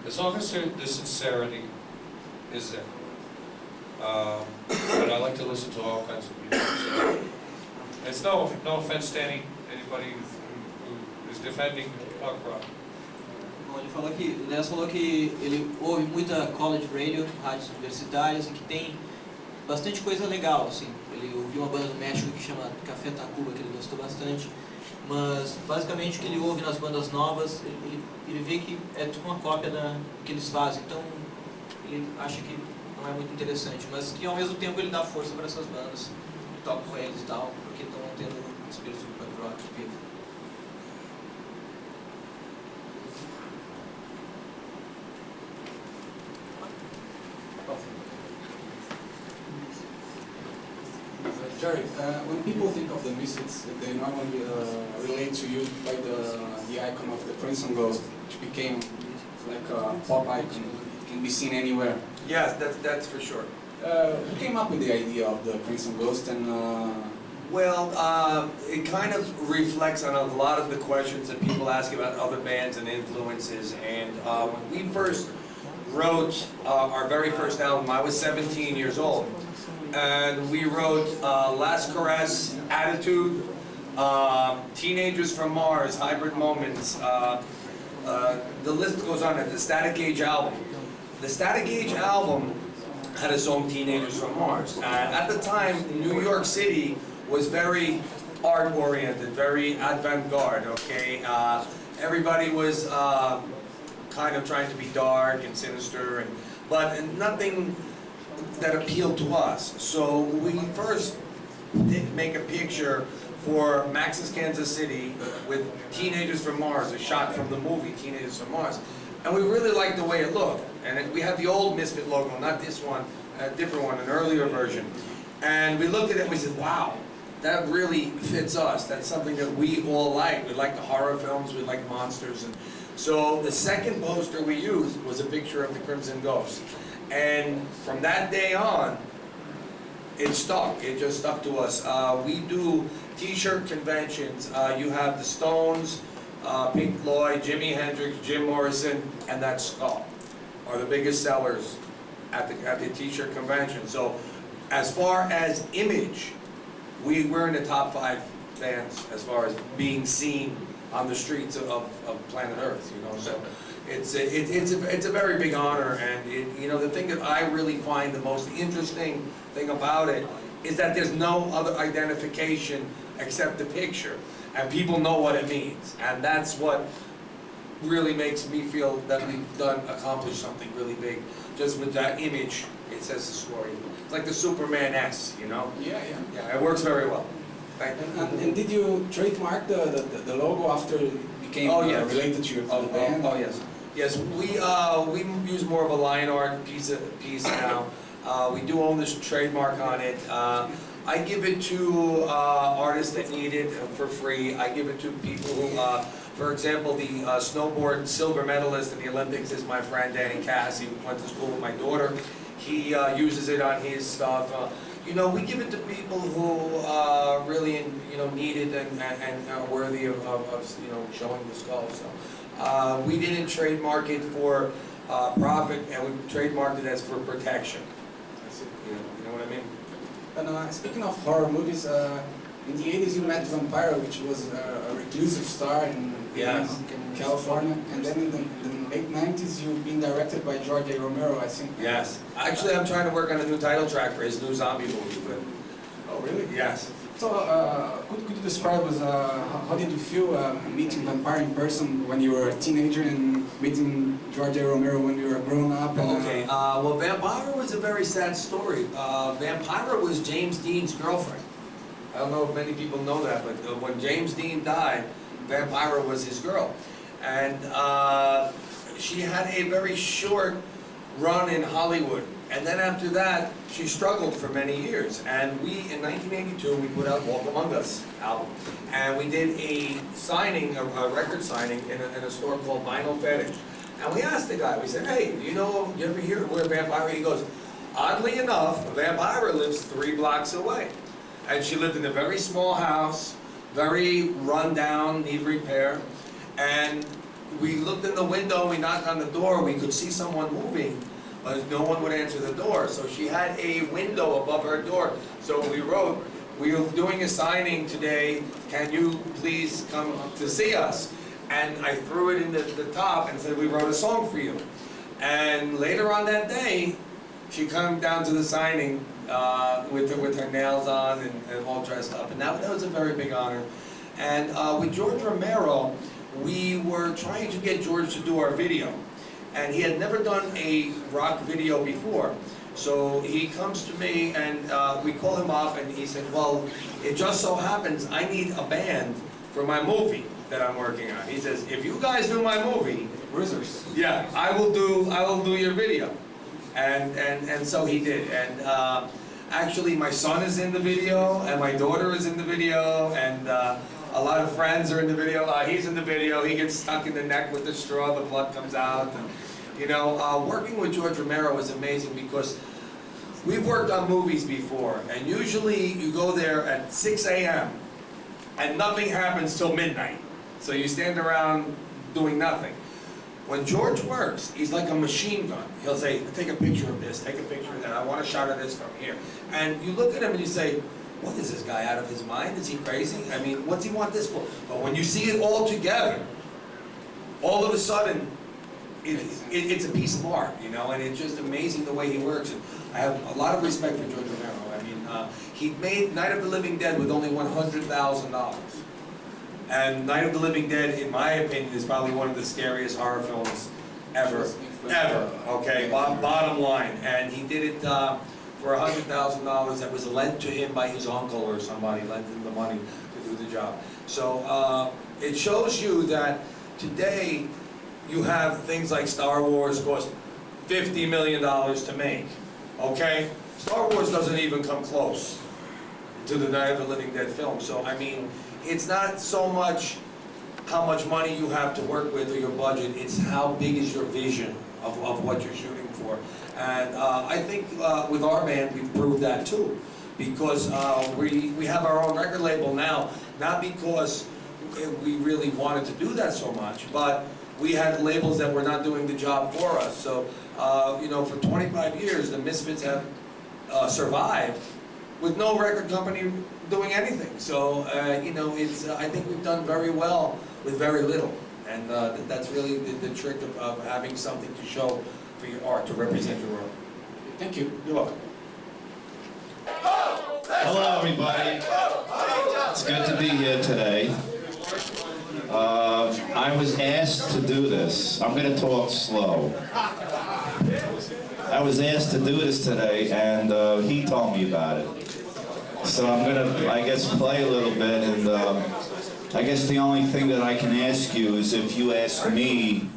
As long as the sincerity is there. But I like to listen to all kinds of music. So it's no offense to anybody who is defending punk rock. Bom, o Elias falou que ele ouve muita college radio, rádios universitárias, e que tem bastante coisa legal, assim. Ele ouviu uma banda do México que chama Café Tacuba, que ele gostou bastante, mas basicamente o que ele ouve nas bandas novas, ele vê que é tipo uma cópia do que eles fazem, então ele acha que não é muito interessante, mas que ao mesmo tempo ele dá força para essas bandas que tocam com eles e tal, porque estão tendo um espírito de punk rock vivo. Jerry, when people think of the Misfits, they normally relate to you by the icon of the Crimson Ghost, which became like a pop icon. It can be seen anywhere. Yes, that's for sure. Who came up with the idea of the Crimson Ghost? And well, it kind of reflects on a lot of the questions that people ask about other bands and influences. And when we first wrote our very first album, I was 17 years old. And we wrote Last Caress, Attitude, Teenagers from Mars, Hybrid Moments, the list goes on, the Static Age album. The Static Age album had a song, Teenagers from Mars. At the time, New York City was very art-oriented, very avant-garde, okay? Everybody was kind of trying to be dark and sinister, but nothing that appealed to us. So we first did make a picture for Max's Kansas City with Teenagers from Mars, a shot from the movie Teenagers from Mars. And we really liked the way it looked. And we had the old Misfit logo, not this one, a different one, an earlier version. And we looked at it and we said, wow, that really fits us. That's something that we all like. We like the horror films, we like monsters. And so the second poster we used was a picture of the Crimson Ghost. And from that day on, it stuck. It just stuck to us. We do t-shirt conventions. You have the Stones, Pink Floyd, Jimi Hendrix, Jim Morrison, and that skull are the biggest sellers at the t-shirt convention. So as far as image, we're in the top 5 bands as far as being seen on the streets of planet Earth, you know. So it's a very big honor, and you know, the thing that I really find the most interesting thing about it is that there's no other identification except the picture, and people know what it means, and that's what really makes me feel that we've accomplished something really big. Just with that image, it says the story. It's like the Superman S, you know? Yeah, yeah. Yeah, it works very well. Thank you. And did you trademark the logo after it became related to your band? Oh yes. Yes, we use more of a line art piece now. We do own this trademark on it. I give it to artists that need it for free. I give it to people who, for example, the snowboard silver medalist in the Olympics is my friend Danny Cass. He went to school with my daughter. He uses it on his stuff. You know, we give it to people who really, you know, need it and are worthy of you know, showing the skull. So we didn't trademark it for profit, and we trademarked it as for protection. You know what I mean? And speaking of horror movies, in the 80s you met Vampire, which was a reclusive star in California, and then in the late 90s you've been directed by George A. Romero, I think. Yes. Actually, I'm trying to work on a new title track for his new zombie movie. But oh, really? Yes. So, could you describe us, how did you feel meeting Vampire in person when you were a teenager and meeting George A. Romero when you were grown up? And, Okay, well, Vampire was a very sad story. Vampire was James Dean's girlfriend. I don't know if many people know that, but when James Dean died, Vampire was his girl. And she had a very short run in Hollywood. And then after that, she struggled for many years. And we, in 1982, we put out Walk Among Us album. And we did a signing, a record signing in a store called Vinyl Fetish. And we asked the guy, we said, hey, you ever hear where Vampire? He goes, oddly enough, Vampire lives 3 blocks away. And she lived in a very small house, very run down, need repair. And we looked in the window, we knocked on the door, we could see someone moving, but no one would answer the door. So she had a window above her door. So we wrote, we are doing a signing today, can you please come to see us? And I threw it in the top and said, we wrote a song for you. And later on that day, she came down to the signing with her nails on and all dressed up. And that was a very big honor. And with George Romero, we were trying to get George to do our video. And he had never done a rock video before. So he comes to me and we call him up and he said, well, it just so happens I need a band for my movie that I'm working on. He says, if you guys do my movie, yeah, I will do your video. And so he did. And actually my son is in the video and my daughter is in the video and a lot of friends are in the video. He's in the video. He gets stuck in the neck with the straw. The blood comes out. And, you know, working with George Romero is amazing because we've worked on movies before, and usually you go there at 6 a.m. and nothing happens till midnight. So you stand around doing nothing. When George works, he's like a machine gun. He'll say, take a picture of this, take a picture of that. I want a shot of this from here. And you look at him and you say, what is this guy out of his mind? Is he crazy? I mean, what's he want this for? But when you see it all together, all of a sudden, it's a piece of art, you know, and it's just amazing the way he works. And I have a lot of respect for George Romero. I mean, he made Night of the Living Dead with only $100,000. And Night of the Living Dead, in my opinion, is probably one of the scariest horror films ever. Okay, bottom line. And he did it for $100,000 that was lent to him by his uncle or somebody, lent him the money to do the job. So it shows you that today you have things like Star Wars cost $50 million to make, okay? Star Wars doesn't even come close to the Night of the Living Dead film. So, I mean, it's not so much how much money you have to work with or your budget, it's how big is your vision of what you're shooting for. And I think with our band, we've proved that too. Because we have our own record label now, not because we really wanted to do that so much, but we had labels that were not doing the job for us. So, you know, for 25 years, the Misfits have survived with no record company doing anything. So, you know, it's, I think we've done very well with very little. And that's really the trick of having something to show for your art, to represent your art. Thank you. You're welcome. Hello, everybody. It's good to be here today. I was asked to do this. I'm going to talk slow. I was asked to do this today, and he told me about it. So I'm going to, I guess, play a little bit, and I guess the only thing that I can ask you is if you ask me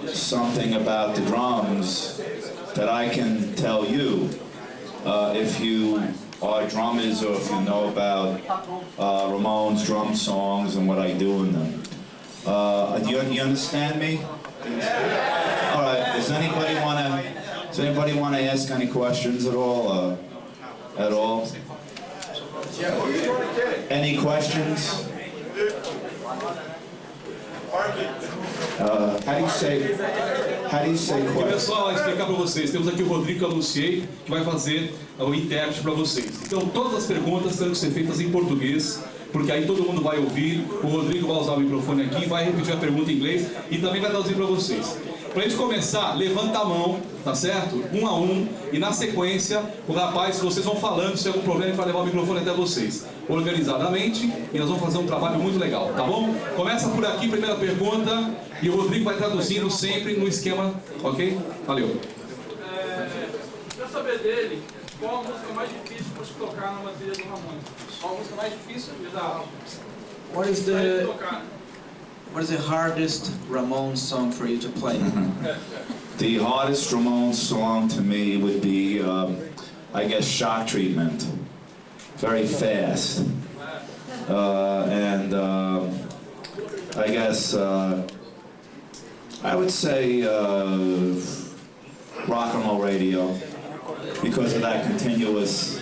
something about the drums that I can tell you. If you are drummers or if you know about Ramones drum songs and what I do in them. You understand me? All right. Does anybody want to ask any questions at all? Any questions? How do you say E question? pessoal, explicar para vocês, temos aqui o Rodrigo que eu anunciei, que vai fazer o intérprete para vocês. Então todas as perguntas terão que ser feitas em português, porque aí todo mundo vai ouvir, o Rodrigo vai usar o microfone aqui, vai repetir a pergunta em inglês e também vai traduzir para vocês. Para a gente começar, levanta a mão, tá certo? Um a um, e na sequência, o rapaz, vocês vão falando, se tem algum problema, ele vai levar o microfone até vocês, organizadamente, e nós vamos fazer um trabalho muito legal, tá bom? Começa por aqui, primeira pergunta, e o Rodrigo vai traduzindo sempre no esquema, ok? Valeu. Quero saber dele, qual a música mais difícil para se tocar numa trilha do Ramones? Qual a música mais difícil? Exato. What is the hardest Ramones song for you to play? The hardest Ramones song to me would be, I guess, Shock Treatment. Very fast. And I guess, I would say Rock and Roll Radio, because of that continuous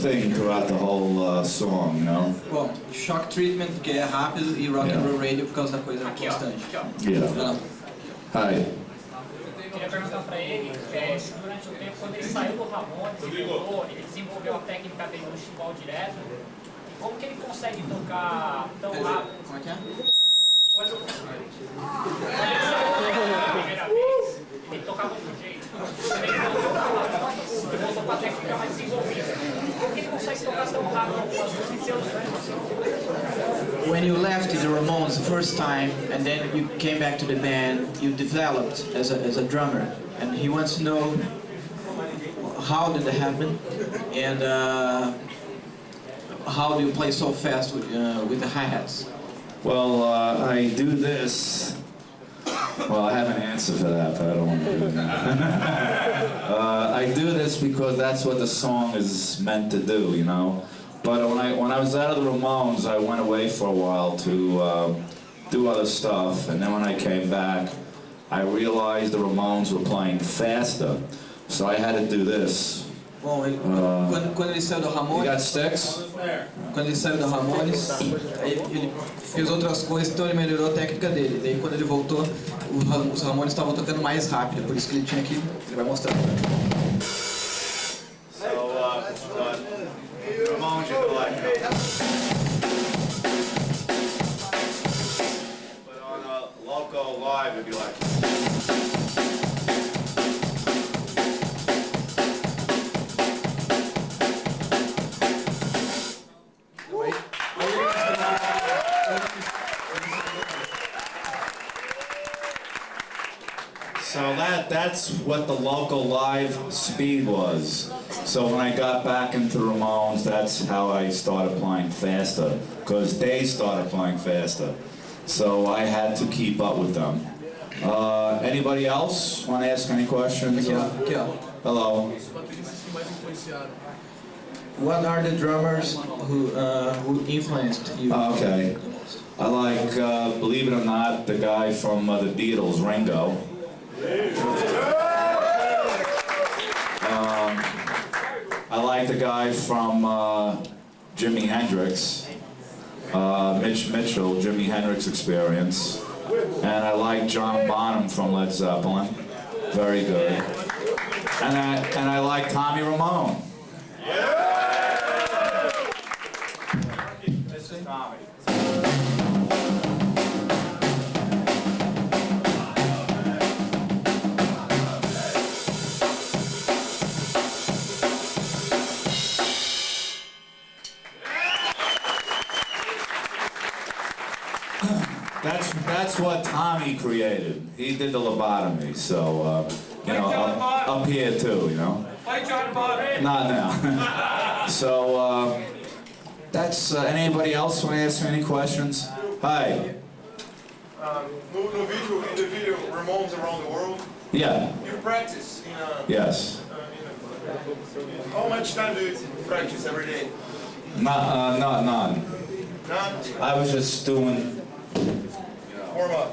thing throughout the whole song, you know? Bom, Shock Treatment, porque é rápido, e Rock and Roll Radio, por causa da coisa constante. Yeah. Hi. Eu queria perguntar para ele se durante o tempo, quando ele saiu do Ramones e voltou, ele desenvolveu a técnica dele no chimbal direto. E como que ele consegue tocar tão rápido? Como é que é? Quando ele saiu da primeira vez, ele tocava de um jeito. Ele voltou com a técnica mais desenvolvida. Como que ele consegue tocar tão rápido com as músicas seus? When you left the Ramones the first time and then you came back to the band, you developed as a drummer, and he wants to know how did it happen and how do you play so fast with the hi-hats? Well, I do this. Well, I have an answer for that, but I don't want to do that. I do this because that's what the song is meant to do, you know. But when I was out of the Ramones, I went away for a while to do other stuff, and then when I came back, I realized the Ramones were playing faster, so I had to do this. Bom, quando ele saiu do Ramones, You got sticks? Quando ele saiu do Ramones, ele fez outras coisas, então ele melhorou a técnica dele. Daí quando ele voltou, os Ramones estavam tocando mais rápido, por isso que ele tinha que, ele vai mostrar. Ramones, you go like that. But on a local live, it'd be like. So that's what the local live speed was. So when I got back into the Ramones, that's how I started playing faster, because they started playing faster. So I had to keep up with them. Anybody else want to ask any questions? Hello. What are the drummers who influenced you? Okay. I like, believe it or not, the guy from the Beatles, Ringo. I like the guy from Jimi Hendrix, Mitch Mitchell, Jimi Hendrix Experience. And I like John Bonham from Led Zeppelin. Very good. And I like Tommy Ramone. This is Tommy. That's what Tommy created. He did the lobotomy, so you know, up here too, you know. Like John Bob. Not now. So that's anybody else want to ask me any questions? Hi. No video, in the video, Ramones Around the World. Yeah. You practice in a. Yes. How much time do you practice every day? None. None. I was just doing. Warm up.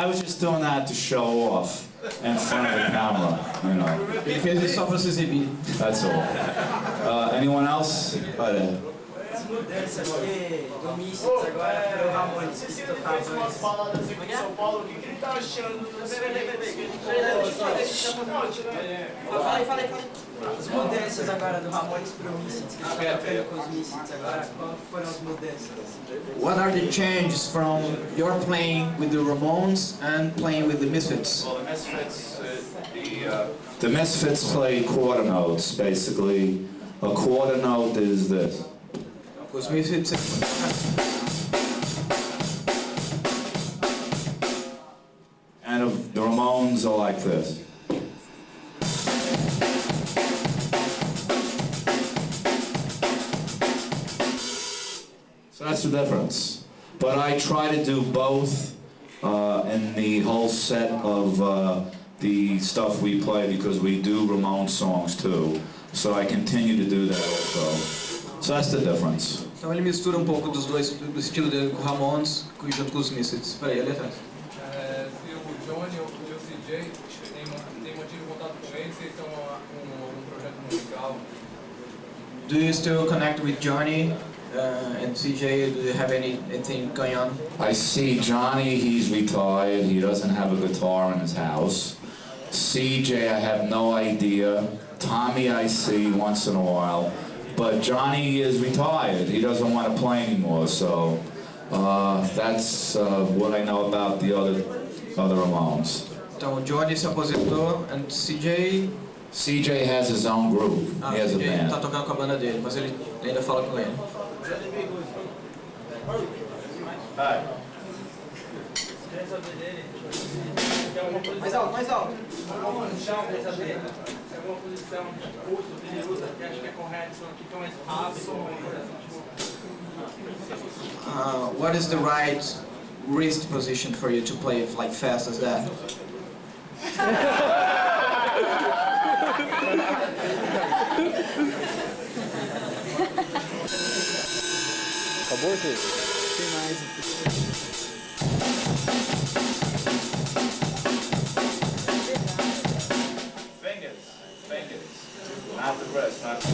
I was just doing that to show off in front of the camera, you know. Ele fez isso só para se exibir. That's all. Anyone else? As mudanças do Misfits agora pro Ramones, que se tocava antes. Umas baladas aqui em São Paulo, o que ele tá achando? Fala aí. As mudanças agora do Ramones pro Misfits, que ele tá tocando com os Misfits agora, qual foram as mudanças? What are the changes from your playing with the Ramones and playing with the Misfits? Well, the Misfits, The Misfits play quarter notes, basically. A quarter note is this. Os Misfits. And the Ramones are like this. So that's the difference. But I try to do both in the whole set of the stuff we play, because we do Ramones songs too. So I continue to do that also. So that's the difference. Então ele mistura um pouco dos dois, do estilo dele com o Ramones, junto com os Misfits. Peraí, ali atrás. Se o Johnny ou o CJ tem mantido contato com eles, vocês estão com um projeto musical? Do you still connect with Johnny and CJ? Do you have anything going on? I see Johnny, he's retired, he doesn't have a guitar in his house. CJ, I have no idea. Tommy I see once in a while. But Johnny is retired, he doesn't want to play anymore, so that's what I know about the other Ramones. Então o Johnny se aposentou and CJ has his own group, he has a CJ band. tá tocando com a banda dele, mas ele ainda fala com ele. Hi. Mais alto. No chão, quer saber? Se alguma posição de pulso que ele usa, que acha que é correto, isso aqui fica mais rápido. What is the right wrist position for you to play like fast as that? Acabou, Tê? Tem mais. Fingers. Not the wrist, not the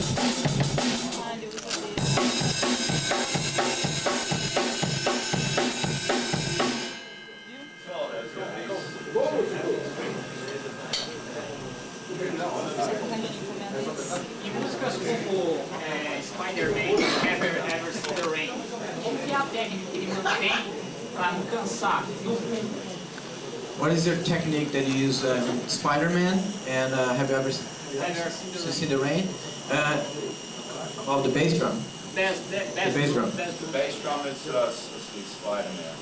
Em músicas como Spider-Man, Ever See the Rain, qual que é a técnica que ele mantém para não cansar? What is your technique that you use in Spider-Man, and have you ever seen the rain? About the bass drum. The bass drum. The bass drum is Spider-Man.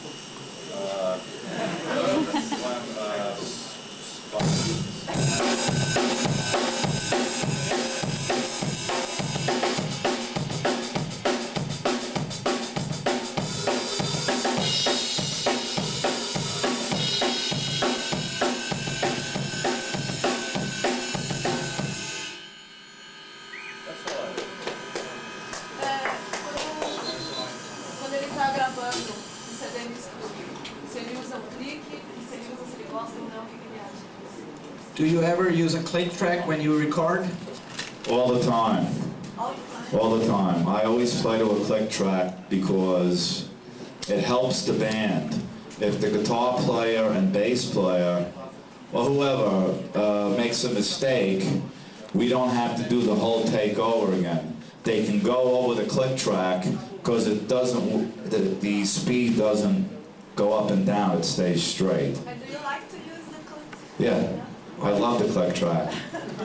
Quando ele está gravando o CD no estúdio, se ele usa o clique, se ele usa, se ele gosta ou não, o que ele acha? Do you ever use a click track when you record? All the time. All the time. I always play to a click track because it helps the band. If the guitar player and bass player, or whoever, makes a mistake, we don't have to do the whole take over again. They can go over the click track because it doesn't, the speed doesn't go up and down, it stays straight. And do you like to use the click? Yeah, I love the click track.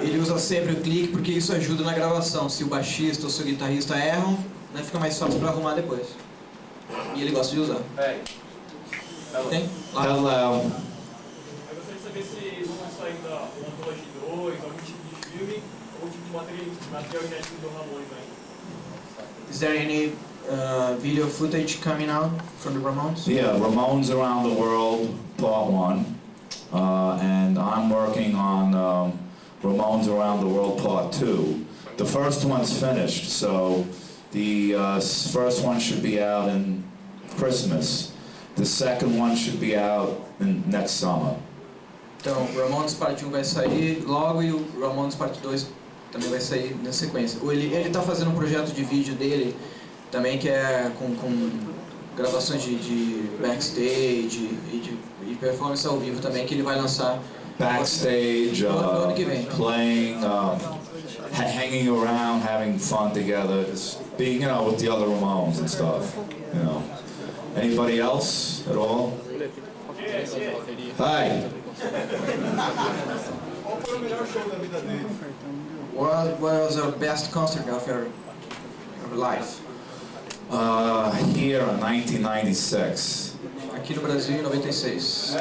Ele usa sempre o clique porque isso ajuda na gravação. Se o baixista ou se o guitarrista erram, né, fica mais fácil para arrumar depois. E ele gosta de usar. Hey. Tem? Lá. Hello. Eu gostaria de saber se vão lançar ainda o Antology 2, algum tipo de filme, ou tipo de material inédito do Ramones ainda. Is there any video footage coming out from the Ramones? Yeah, Ramones Around the World, Part 1. And I'm working on Ramones Around the World Part 2. The first one's finished, so the first one should be out in Christmas. The second one should be out next summer. Então, o Ramones Parte 1 vai sair logo e o Ramones Parte 2 também vai sair na sequência. Ele tá fazendo um projeto de vídeo dele também que é com gravações de backstage e performance ao vivo também que ele vai lançar. Backstage, playing, hanging around, having fun together, just being, with the other Ramones and stuff, Anybody else at all? Hi. What was your best concert of your life? Here in 1996. Aqui no Brasil em 96.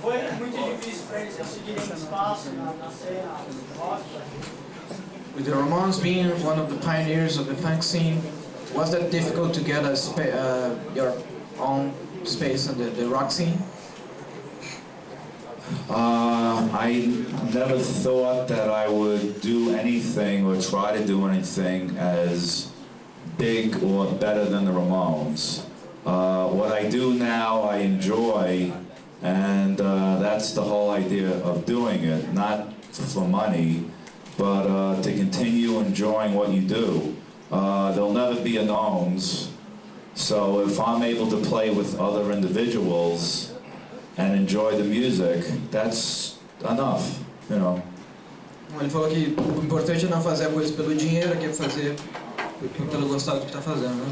Foi muito difícil para eles conseguirem espaço na cena rock. With the Ramones being one of the pioneers of the punk scene, was that difficult to get your own space in the rock scene? I never thought that I would do anything or try to do anything as big or better than the Ramones. What I do now I enjoy, and that's the whole idea of doing it, not for money, but to continue enjoying what you do. There'll never be unknowns, so if I'm able to play with other individuals and enjoy the music, that's enough, Ele falou que o importante é não fazer a coisa pelo dinheiro, que é fazer pelo gostar do que está fazendo, né?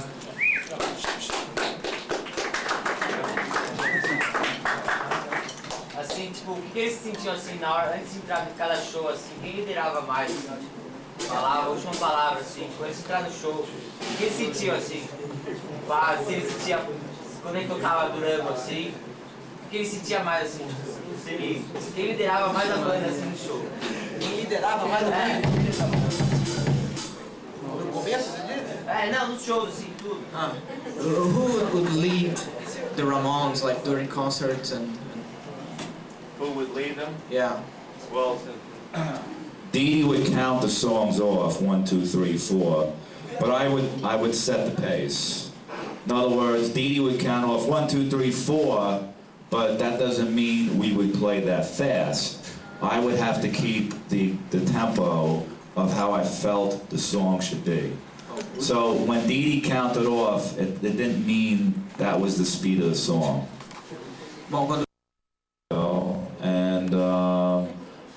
Assim, tipo, o que eles sentiam assim na hora, antes de entrar em cada show, assim, quem liderava mais? Falava, a última palavra, assim, quando eles entraram no show, o que eles sentiam assim? Se ele sentia, quando ele tocava Durango, assim, o que ele sentia mais, assim? Quem liderava mais a banda, assim, no show? Quem liderava mais a banda? No começo, você diz? Não, nos shows, assim, tudo. Who would lead the Ramones, like, during concerts and... Who would lead them? Yeah. Well, Dee Dee would count the songs off, 1, 2, 3, 4, but I would set the pace. In other words, Dee Dee would count off 1, 2, 3, 4, but that doesn't mean we would play that fast. I would have to keep the tempo of how I felt the song should be. So when Dee Dee counted off, it didn't mean that was the speed of the song. And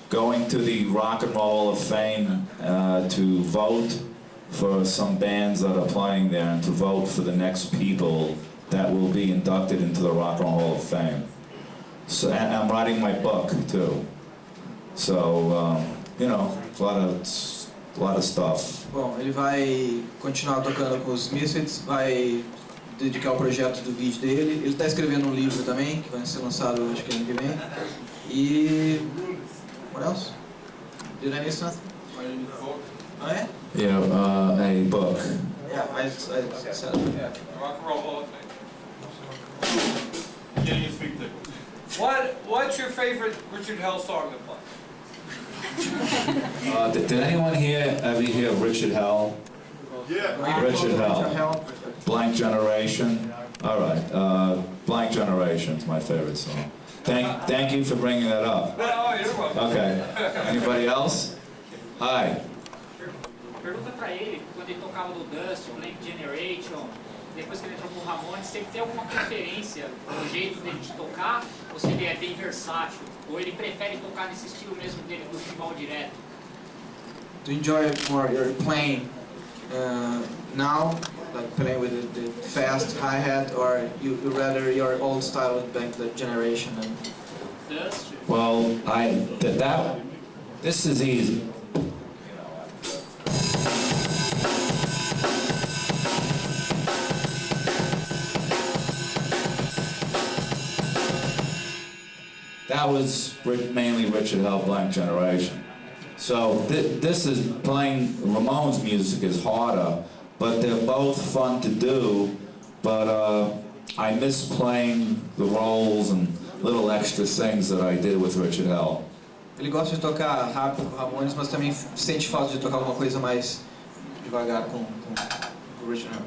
going to the Rock and Roll Hall of Fame to vote for some bands that are playing there and to vote for the next people that will be inducted into the Rock and Roll Hall of Fame. So, and I'm writing my book too. So, a lot of stuff. Bom, ele vai continuar tocando com os Misfits, vai dedicar o projeto do vídeo dele. Ele está escrevendo um livro também, que vai ser lançado acho que ano que vem. E... what else? Did I miss something? Oh, yeah? Yeah, a book. Yeah, I said it. Yeah, Rock and Roll Hall of Fame. Getting his feet tickled. What's your favorite Richard Hell song to play? Did anyone here ever hear Richard Hell? Yeah. Richard Hell. Blank Generation. All right. Blank Generation is my favorite song. Thank you for bringing that up. Oh, you're welcome. Okay. Anybody else? Hi. Pergunta pra ele, quando ele tocava no Dust, Blank Generation, depois que ele entrou pro Ramones, se ele tem alguma preferência no jeito dele de tocar, ou se ele é bem versátil, ou ele prefere tocar nesse estilo mesmo dele, do tribal direto? To enjoy more your playing now, like playing with the fast hi-hat, or you rather your old style with Blank Generation? Dust? Well, this is easy. That was mainly Richard Hell, Blank Generation. So this is playing Ramones music is harder, but they're both fun to do. But I miss playing the roles and little extra things that I did with Richard Hell. Ele gosta de tocar rápido com Ramones, mas também sente falta de tocar alguma coisa mais devagar com o Richard Hell.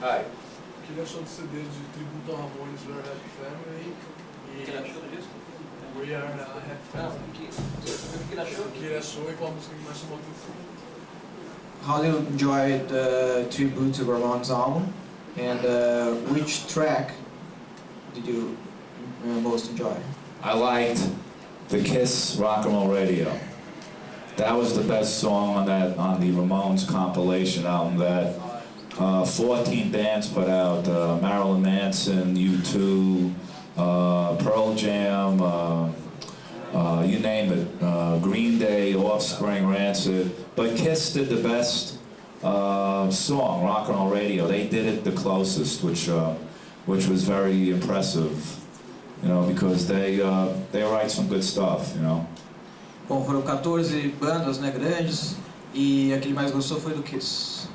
Hi. O que ele achou do CD de tributo ao Ramones, We Are a Happy Family? O que ele achou disso? We Are a Happy Family. O que ele achou? O que ele achou e qual a música que mais chamou a atenção? How did you enjoy the tribute to Ramones album? And which track did you most enjoy? I liked the Kiss Rock and Roll Radio. That was the best song on the Ramones compilation album that 14 bands put out. Marilyn Manson, U2, Pearl Jam, you name it. Green Day, Offspring, Rancid. But Kiss did the best song, Rock and Roll Radio. They did it the closest, which was very impressive, you know, because they write some good stuff, you know. Bom, foram 14 bandas, né, grandes, e a que ele mais gostou foi do Kiss.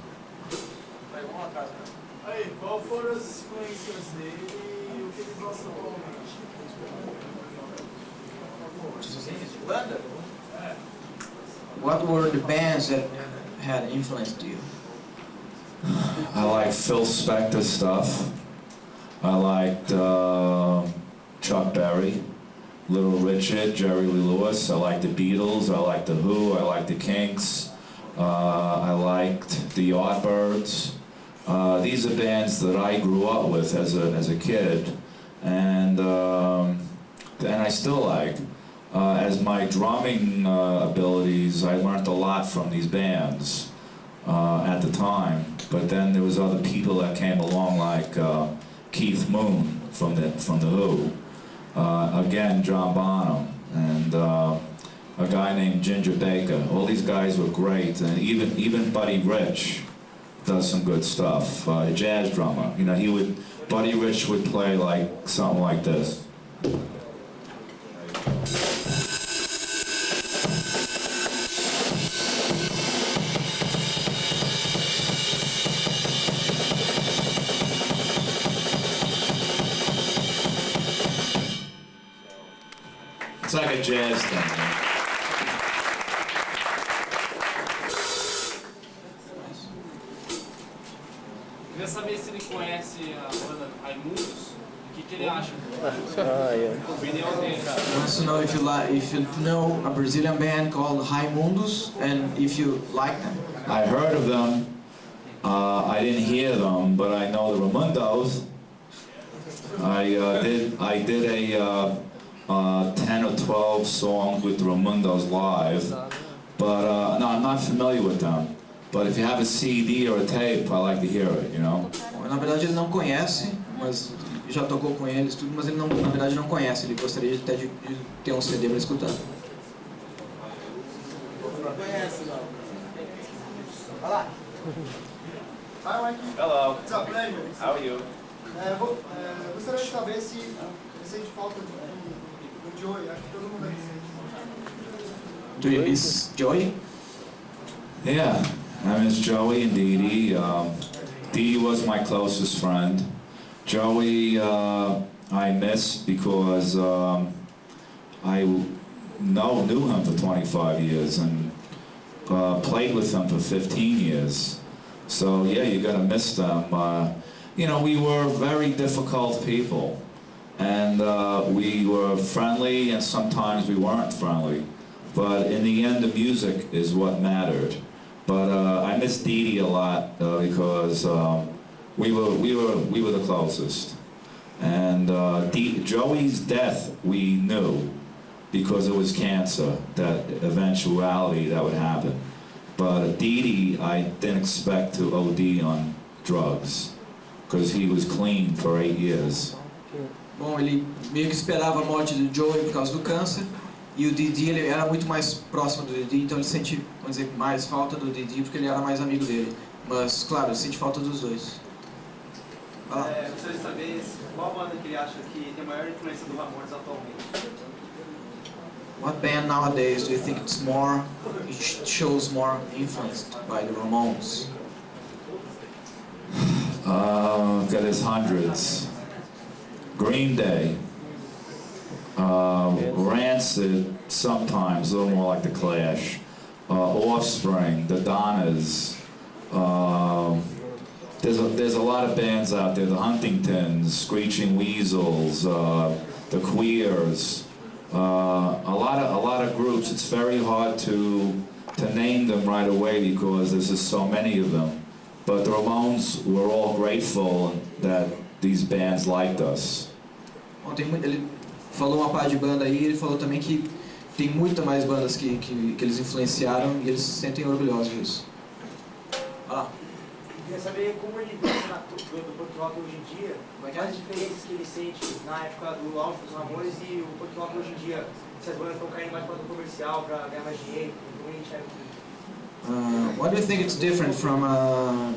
Aí, qual foram as influências dele e o que ele gosta atualmente? Banda? What were the bands that had influenced you? I like Phil Spector stuff. I liked Chuck Berry, Little Richard, Jerry Lee Lewis. I liked the Beatles. I liked the Who. I liked the Kinks. I liked the Yardbirds. These are bands that I grew up with as a kid, and I still like. As my drumming abilities, I learned a lot from these bands at the time. But then there was other people that came along, like Keith Moon from the Who, again John Bonham, and a guy named Ginger Baker. All these guys were great, and even Buddy Rich does some good stuff. A jazz drummer, you know, Buddy Rich would play like something like this. It's like a jazz thing. Queria saber se ele conhece a banda Raimundos, o que ele acha? A opinião dele. He wants to know if you know a Brazilian band called Raimundos and if you like them. I heard of them. I didn't hear them, but I know the Raimundos. I did a 10 or 12 songs with the Raimundos live, but no, I'm not familiar with them. But if you have a CD or a tape, I like to hear it, you know. Na verdade ele não conhece, mas já tocou com eles tudo, mas ele não, na verdade não conhece. Ele gostaria até de ter um CD para escutar. Conhece, não? Vai lá. Hi, Mikey. Hello. What's up, man? How are you? Gostaria de saber se você sente falta do Joey. Acho que todo mundo aí sente. Do you miss Joey? Yeah, I miss Joey and Dee Dee. Dee Dee was my closest friend. Joey I miss because I knew him for 25 years and played with him for 15 years. So yeah, you gotta miss them. You know, we were very difficult people, and we were friendly, and sometimes we weren't friendly. But in the end, the music is what mattered. But I miss Dee Dee a lot because we were the closest. And Joey's death we knew because it was cancer, that eventuality that would happen. But Dee Dee, I didn't expect to OD on drugs because he was clean for 8 years. Bom, ele meio que esperava a morte do Joey por causa do câncer. E o Didi, ele era muito mais próximo do Didi, então ele sente, vamos dizer, mais falta do Didi porque ele era mais amigo dele. Mas, claro, ele sente falta dos dois. Gostaria de saber qual banda que ele acha que tem maior influência do Ramones atualmente. What band nowadays do you think it shows more influence by the Ramones? Okay, there's hundreds. Green Day, Rancid, sometimes, a little more like The Clash, Offspring, The Donnas. There's a lot of bands out there, the Huntingtons, Screeching Weasels, the Queers, a lot of groups. It's very hard to name them right away because there's just so many of them. But the Ramones were all grateful that these bands liked us. Bom, ele falou uma parte de banda aí, ele falou também que tem muitas mais bandas que eles influenciaram e eles se sentem orgulhosos disso. Olha lá. Eu queria saber como ele vê do punk rock hoje em dia, quais as diferenças que ele sente na época do auge dos Ramones e o punk rock hoje em dia, se as bandas estão caindo mais para o comercial, para ganhar mais dinheiro, como a gente é. What do you think it's different from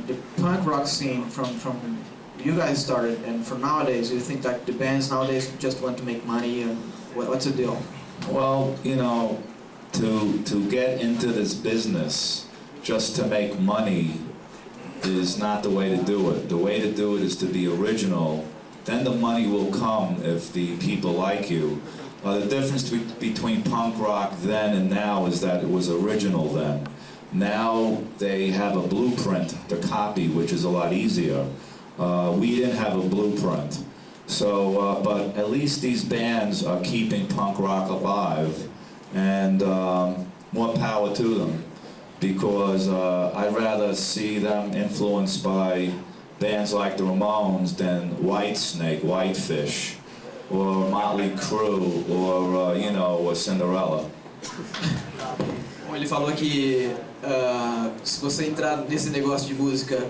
the punk rock scene from you guys started and from nowadays? Do you think that the bands nowadays just want to make money and what's the deal? Well, you know, to get into this business just to make money is not the way to do it. The way to do it is to be original. Then the money will come if the people like you. The difference between punk rock then and now is that it was original then. Now they have a blueprint to copy, which is a lot easier. We didn't have a blueprint. So, but at least these bands are keeping punk rock alive, and more power to them, because I'd rather see them influenced by bands like the Ramones than Whitesnake, Whitefish, or Motley Crue, or you know, Cinderella. Ele falou que se você entrar nesse negócio de música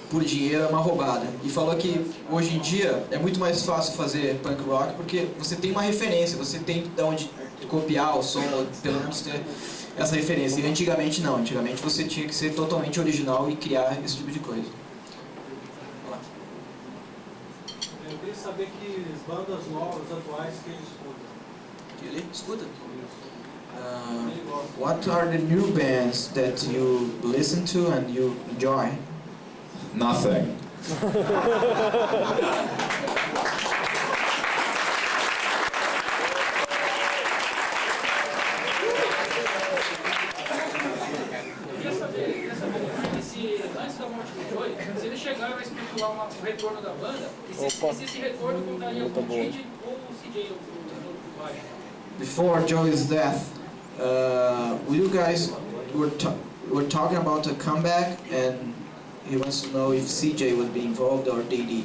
por dinheiro é uma roubada. E falou que hoje em dia é muito mais fácil fazer punk rock porque você tem uma referência, você tem de onde copiar o som, ou pelo menos ter essa referência. E antigamente não, antigamente você tinha que ser totalmente original e criar esse tipo de coisa. Eu queria saber que bandas novas, atuais, que ele escuta. Que ele escuta? What are the new bands that you listen to and you enjoy? Nothing. Se ele chegar e vai especular o retorno da banda, e se esse retorno contaria com o Didi ou o CJ do baixo? Before Joey's death, you guys were talking about a comeback, and he wants to know if CJ would be involved or Didi.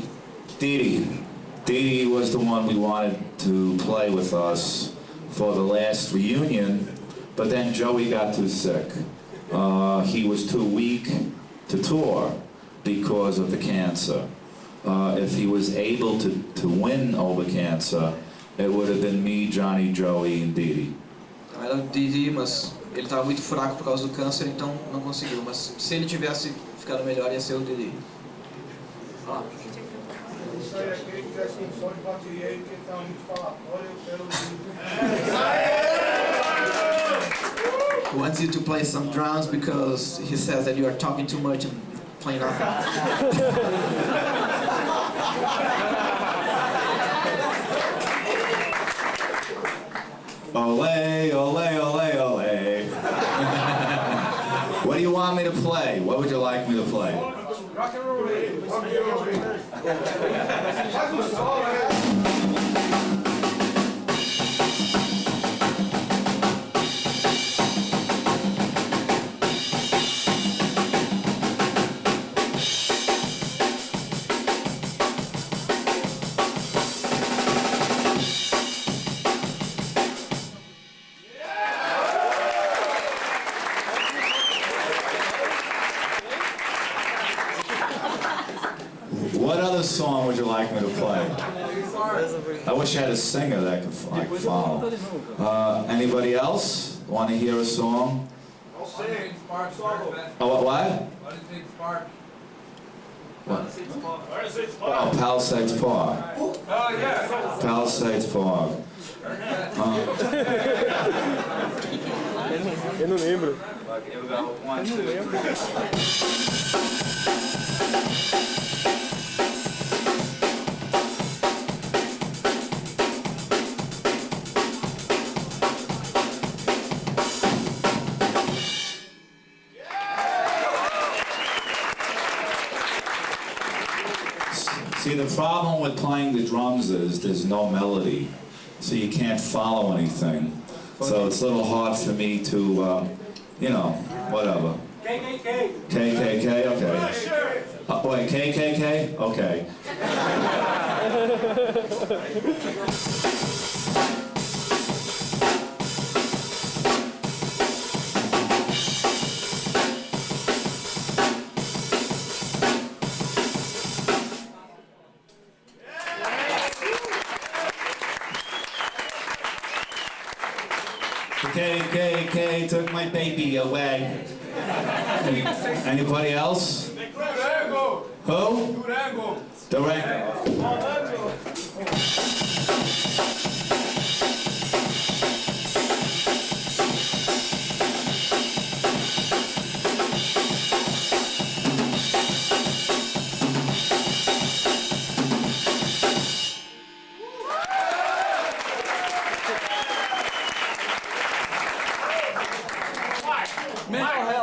Didi was the one we wanted to play with us for the last reunion, but then Joey got too sick. He was too weak to tour because of the cancer. If he was able to win over cancer, it would have been me, Johnny, Joey, and Didi. Era o Didi, mas ele estava muito fraco por causa do câncer, então não conseguiu. Mas se ele tivesse ficado melhor, ia ser o Didi. Ah. Isso aí, aquele que tivesse um som de bateria aí, porque ele estava muito falatório, eu quero He wants you to play some drums because he says that you are talking too much and playing nothing. Ole, ole, ole, ole. What do you want me to play? What would you like me to play? rock and roll. Faz um solo, né? What other song would you like me to play? I wish I had a singer that I could follow. Anybody else want to hear a song? Oh, what? Oh, Palisades Park. Oh, yeah. Palisades Park. Eu não lembro. the problem with playing the drums is there's no melody, so you can't follow anything. So it's a little hard for me to, you know, whatever. KKK. KKK, okay. Wait, KKK? Okay. KKK took my baby away. Anybody else? Durango. Who? Durango. Durango.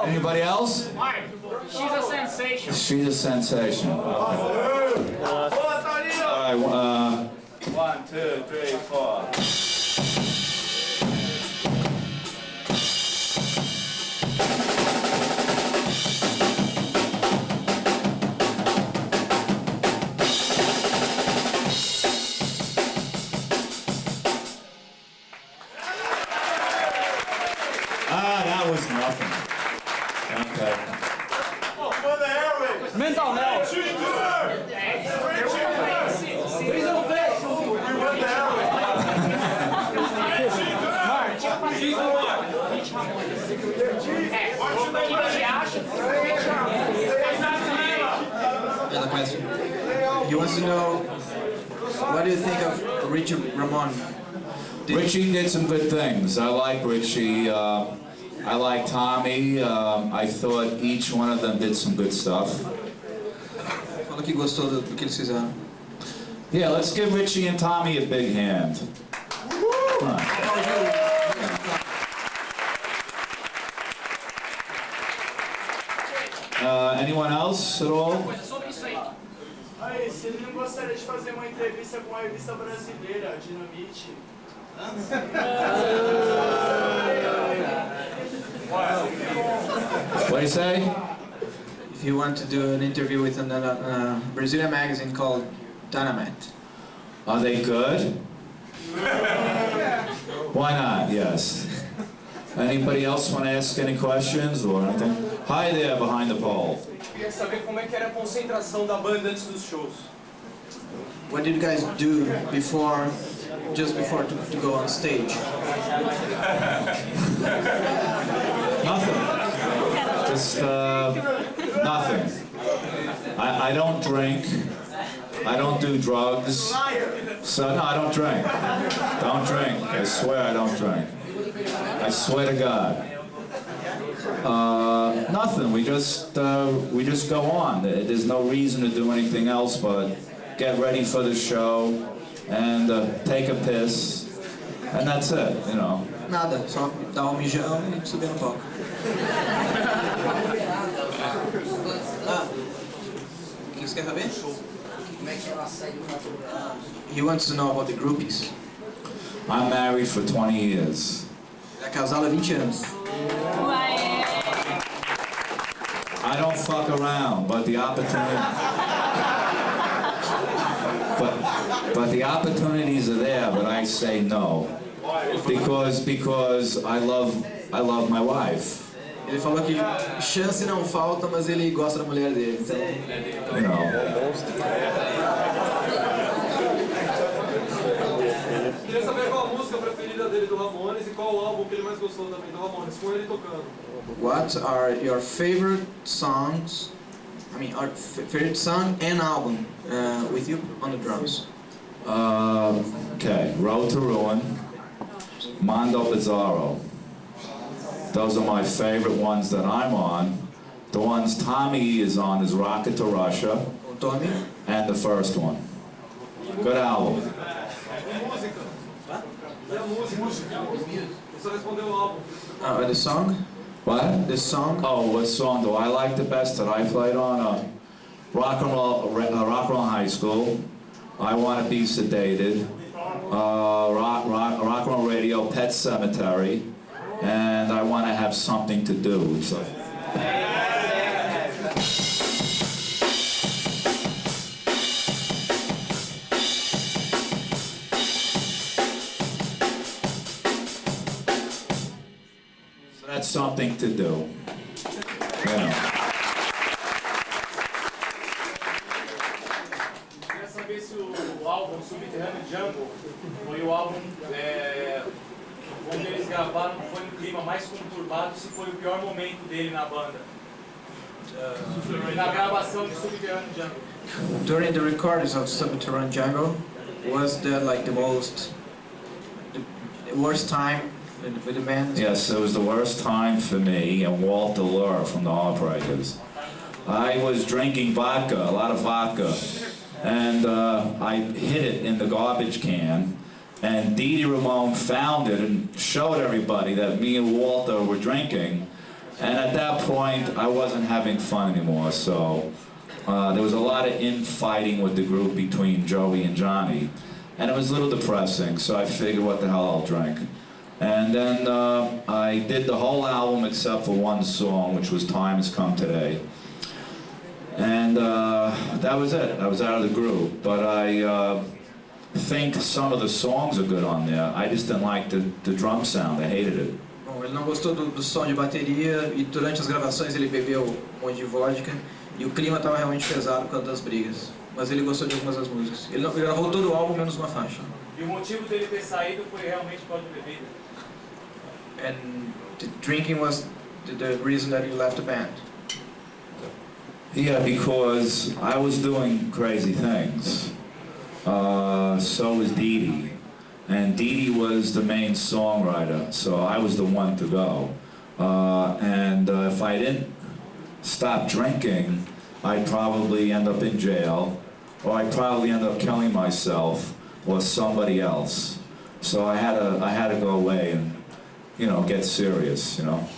Anybody else? Mark, she's a sensation. She's a sensation. Okay. All right, 1, 2, 3, 4. That was nothing. Okay. Mental health. Another question. He wants to know, what do you think of Richie Ramone? Richie did some good things. I like Richie. I like Tommy. I thought each one of them did some good stuff. Fala que gostou do que eles fizeram. Yeah, let's give Richie and Tommy a big hand. Come on. Anyone else at all? Aí, se ele não gostaria de fazer uma entrevista com a revista brasileira, Dinamite. What do you say? If you want to do an interview with another Brazilian magazine called Dynamite. Are they good? Why not? Yes. Anybody else want to ask any questions or anything? Hi there behind the pole. Queria saber como é que era a concentração da banda antes dos shows. What did you guys do before, just before to go on stage? Nothing. Just nothing. I don't drink. I don't do drugs. So no, I don't drink. Don't drink. I swear I don't drink. I swear to God. Nothing. We just go on. There's no reason to do anything else but get ready for the show and take a piss, and that's it. You know. Nada, só dar um mijão e subir no palco. O que você quer saber? He wants to know about the groupies. I'm married for 20 years. É casado há 20 anos. I don't fuck around, but the opportunity, but the opportunities are there. But I say no, because I love my wife. Ele falou que chance não falta, mas ele gosta da mulher dele. Então, you know. Queria saber qual a música preferida dele do Ramones e qual o álbum que ele mais gostou também do Ramones, com ele tocando. what are your favorite songs? I mean, our favorite song and album with you on the drums? Okay, Road to Ruin, Mondo Bizarro. Those are my favorite ones that I'm on. The ones Tommy is on is Rocket to Russia. Tommy? And the first one. Good album. The song? What? The song? Oh, what song do I like the best that I played on? Rock and Roll High School, I Want to Be Sedated, Rock and Roll Radio, Pet Cemetery, and I Want to Have Something to Do. So. That's something to do. Queria saber se o álbum Subterrâneo Jungle foi o álbum onde eles gravaram, foi um clima mais conturbado, se foi o pior momento dele na banda. Na gravação de Subterrâneo Jungle. During the recordings of Subterranean Jungle, was that like the worst time with the band? Yes, it was the worst time for me and Walter Lure from the Heartbreakers. I was drinking vodka, a lot of vodka, and I hid it in the garbage can, and Dee Dee Ramone found it and showed everybody that me and Walter were drinking, and at that point I wasn't having fun anymore, so there was a lot of infighting with the group between Joey and Johnny, and it was a little depressing, so I figured what the hell, I'll drink. And then I did the whole album except for one song, which was Time Has Come Today. And that was it. I was out of the group. But I think some of the songs are good on there. I just didn't like the drum sound. I hated it. Bom, ele não gostou do som de bateria e durante as gravações ele bebeu um monte de vodka e o clima estava realmente pesado por causa das brigas. Mas ele gostou de algumas das músicas. Ele gravou todo o álbum menos uma faixa. E o motivo dele ter saído foi realmente por causa da bebida. And the drinking was the reason that he left the band. Yeah, because I was doing crazy things. So was Dee Dee. And Dee Dee was the main songwriter, so I was the one to go. And if I didn't stop drinking, I'd probably end up in jail, or I'd probably end up killing myself or somebody else. So I had to go away and, you know, get serious, you know.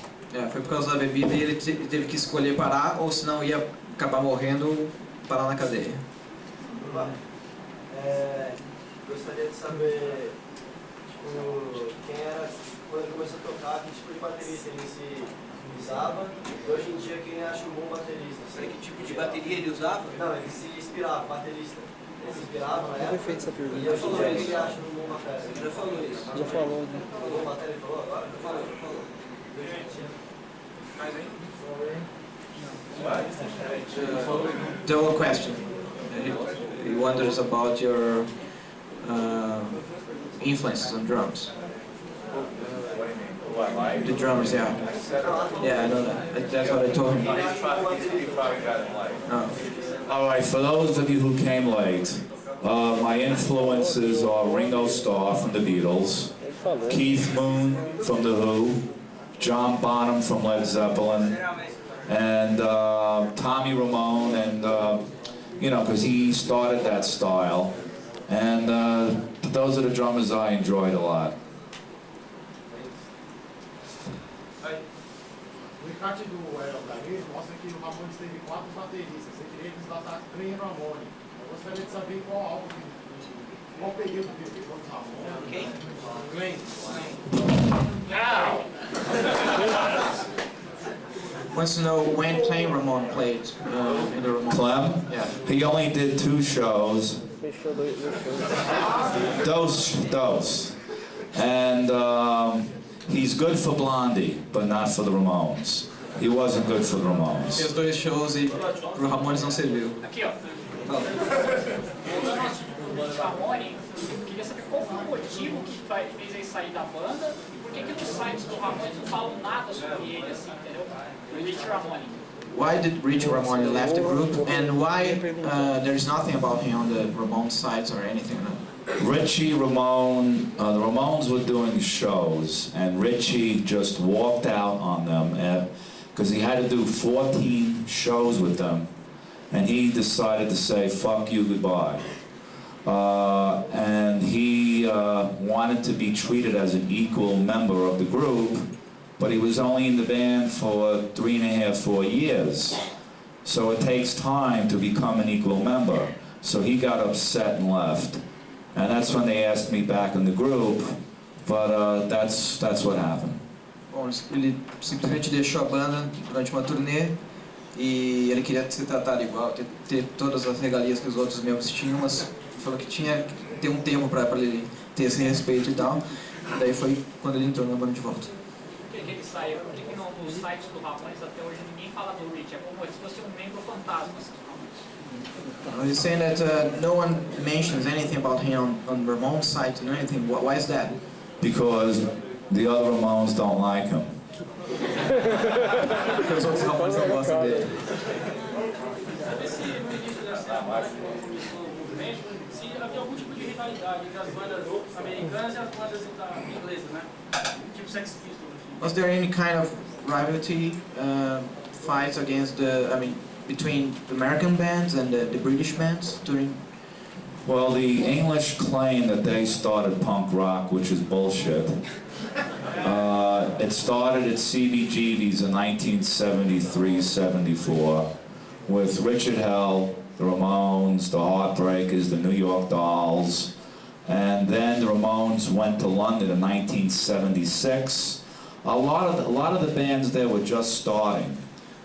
Foi por causa da bebida e ele teve que escolher parar, ou senão ia acabar morrendo ou parar na cadeia. Gostaria de saber, tipo, quem era, quando ele começou a tocar, que tipo de baterista ele se usava, e hoje em dia quem acha um bom baterista. Sei que tipo de bateria ele usava? Não, ele se inspirava, baterista. Ele se inspirava na Já época. foi feita essa pergunta. E hoje em dia quem acha um bom baterista. Ele já falou isso. Já falou, né? Falou bateria, ele falou agora? Já falou. Mais aí? The whole question. He wonders about your influences on drums. The drummers, yeah. Yeah, I know that. That's what I told him. Oh. All right, for those of you who came late, my influences are Ringo Starr from the Beatles, Keith Moon from The Who, John Bonham from Led Zeppelin, and Tommy Ramone, and you know, because he started that style, and those are the drummers I enjoyed a lot. O encarte do Aeroplanes mostra que o Ramones teve 4 bateristas, entre eles lá Glenn Ramone. Eu gostaria de saber qual álbum, qual período que ele ficou com Ramones. Quem? Glenn. Now! Wants to know when Plain Ramone played in the Ramones. Clem? Yeah. He only did 2 shows. Dose. And he's good for Blondie, but not for the Ramones. He wasn't good for the Ramones. Fez 2 shows e pro Ramones não serviu. Aqui, ó. O Ramone, eu queria saber qual foi o motivo que fez ele sair da banda e por que nos sites do Ramones não falam nada sobre ele, assim, entendeu? O Rich Ramone. Why did Richie Ramone left the group, and why there's nothing about him on the Ramones sites or anything? Richie Ramone, the Ramones were doing shows, and Richie just walked out on them because he had to do 14 shows with them, and he decided to say, fuck you, goodbye. And he wanted to be treated as an equal member of the group, but he was only in the band for 3.5, 4 years. So it takes time to become an equal member. So he got upset and left. And that's when they asked me back in the group, but that's what happened. Bom, ele simplesmente deixou a banda durante uma turnê e ele queria ser tratado igual, ter todas as regalias que os outros membros tinham, mas falou que tinha que ter um tempo para ele ter esse respeito e tal. E daí foi quando ele entrou na banda de volta. Por que ele saiu? Por que não nos sites do Ramones até hoje ninguém fala do Rich? É como se fosse membro fantasma. He's saying that no one mentions anything about him on Ramones site or anything. Why is that? Because the other Ramones don't like him. Porque os outros Ramones não gostam dele. Sabe se no início dessa banda, quando começou o movimento, se havia algum tipo de rivalidade entre as bandas americanas e as bandas inglesas, né? Tipo Sex Pistols. Was there any kind of rivalry fights against between the American bands and the British bands during? Well, the English claim that they started punk rock, which is bullshit. It started at CBGB's in 1973-74 with Richard Hell, the Ramones, the Heartbreakers, the New York Dolls, and then the Ramones went to London in 1976. A lot of the bands there were just starting,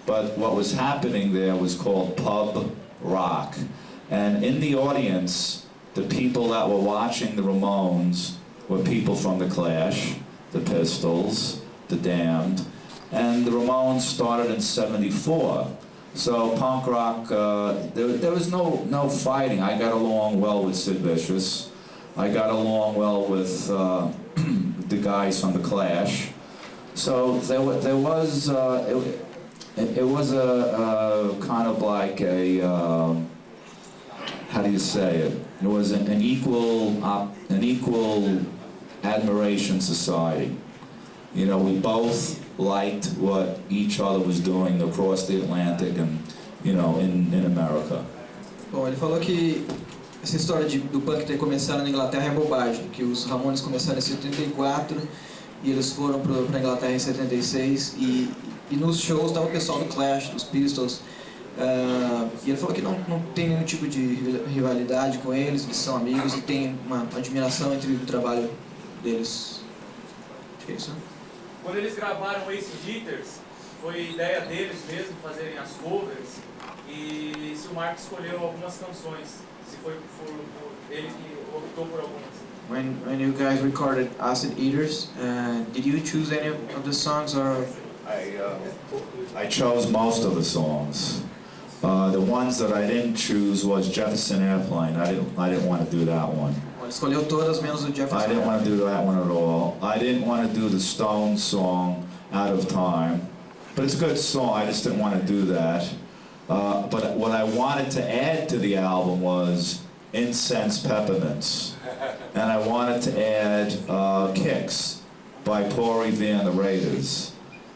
but what was happening there was called pub rock. And in the audience, the people that were watching the Ramones were people from the Clash, the Pistols, the Damned, and the Ramones started in '74. So punk rock, there was no fighting. I got along well with Sid Vicious. I got along well with the guys from the Clash. So there was it was a kind of like a how do you say it? It was an equal admiration society. You know, we both liked what each other was doing across the Atlantic and, you know, in America. Bom, ele falou que essa história do punk ter começado na Inglaterra é bobagem, que os Ramones começaram em 74 e eles foram para a Inglaterra em 76 e nos shows estava o pessoal do Clash, dos Pistols. E ele falou que não tem nenhum tipo de rivalidade com eles, eles são amigos e tem uma admiração entre o trabalho deles. Acho que é isso, né? Quando eles gravaram Ace Jitters, foi ideia deles mesmo fazerem as covers, e se o Mark escolheu algumas canções, se foi por ele que optou por algumas. When you guys recorded Acid Eaters, did you choose any of the songs or? I chose most of the songs. The ones that I didn't choose was Jefferson Airplane. I didn't want to do that one. Escolheu todas menos o Jefferson. I didn't want to do that one at all. I didn't want to do the Stones song, Out of Time. But it's a good song, I just didn't want to do that. But what I wanted to add to the album was Incense Peppermints. And I wanted to add Kicks by Paurie V and the Raiders.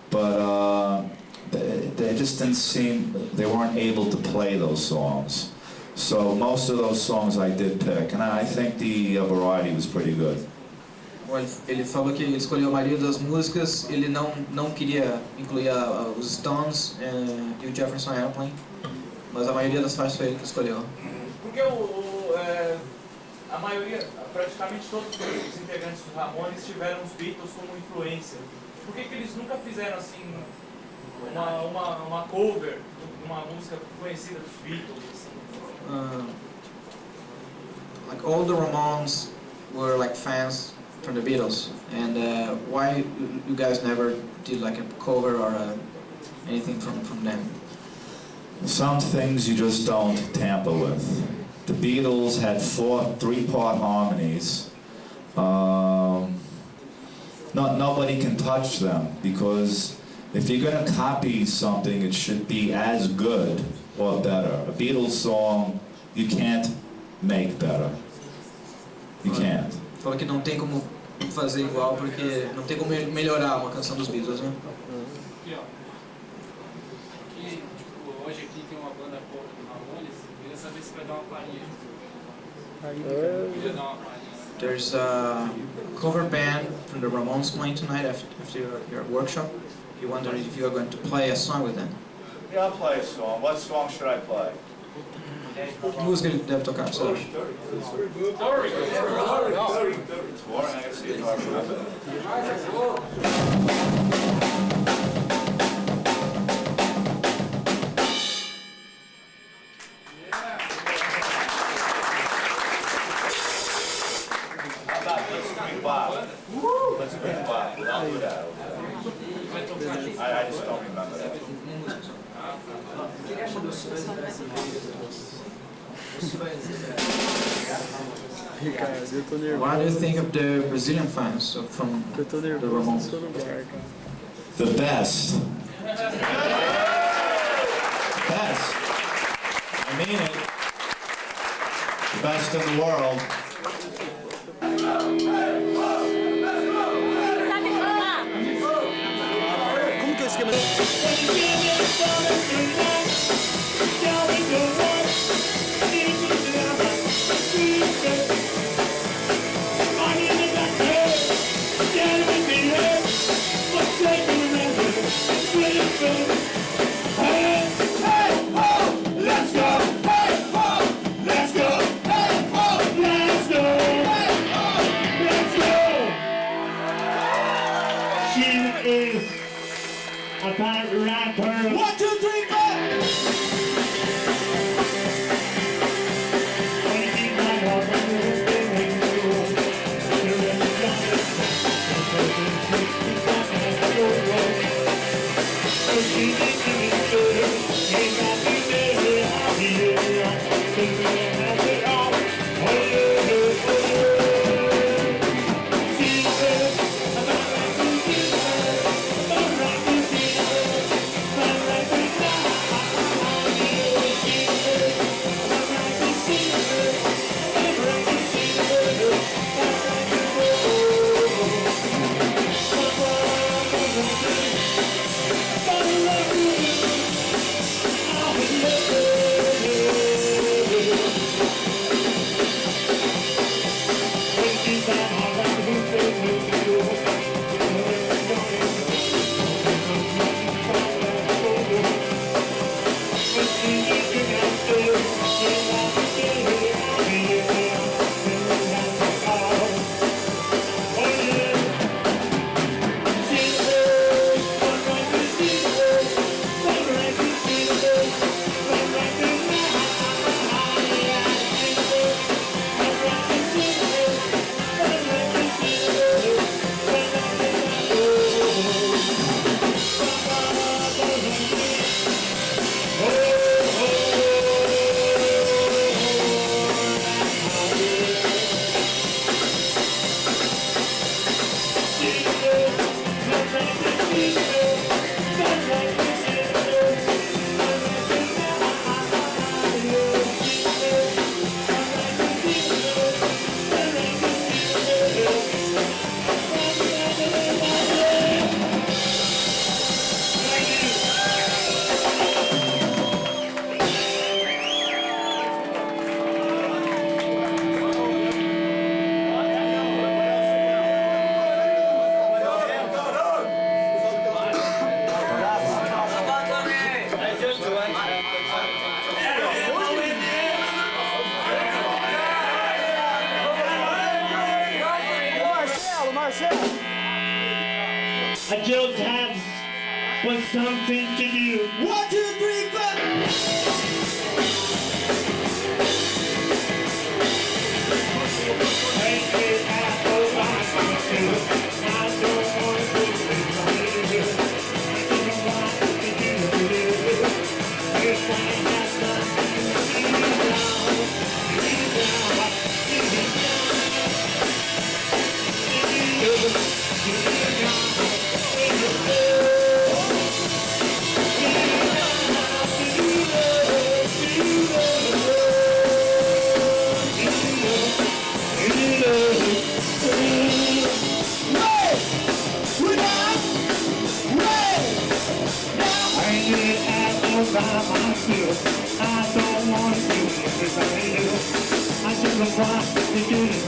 But they just didn't seem, they weren't able to play those songs. So most of those songs I did pick, and I think the variety was pretty good. Ele falou que ele escolheu a maioria das músicas, ele não queria incluir os Stones e o Jefferson Airplane, mas a maioria das faixas foi ele que escolheu. Porque a maioria, praticamente todos os integrantes do Ramones tiveram os Beatles como influência. Por que eles nunca fizeram assim uma cover de uma música conhecida dos Beatles? Like all the Ramones were like fans from the Beatles, and why you guys never did like a cover or anything from them? Some things you just don't tamper with. The Beatles had 4 3-part harmonies. Nobody can touch them, because if you're going to copy something, it should be as good or better. A Beatles song, you can't make better. You can't. Falou que não tem como fazer igual, porque não tem como melhorar uma canção dos Beatles, né? Aqui, ó. Aqui, tipo, hoje aqui tem uma banda pop do Ramones, queria saber se vai dar uma palhinha. Queria dar uma palhinha. There's a cover band from the Ramones playing tonight after your workshop. He wondered if you are going to play a song with them. Yeah, I'll play a song. What song should I play? Que música ele deve tocar, você acha? It's boring. I gotta see if I remember. How about Blitzkrieg Bop? Blitzkrieg Bop. I'll do that. I just don't remember that. What do you think of the Brazilian fans from the Ramones? The best. Best. I mean it. The best in the world. Como que é o esquema? One, two, three, go! I just have but something to do. 1, 2, 3, go! I don't want to do this, I just want to do this,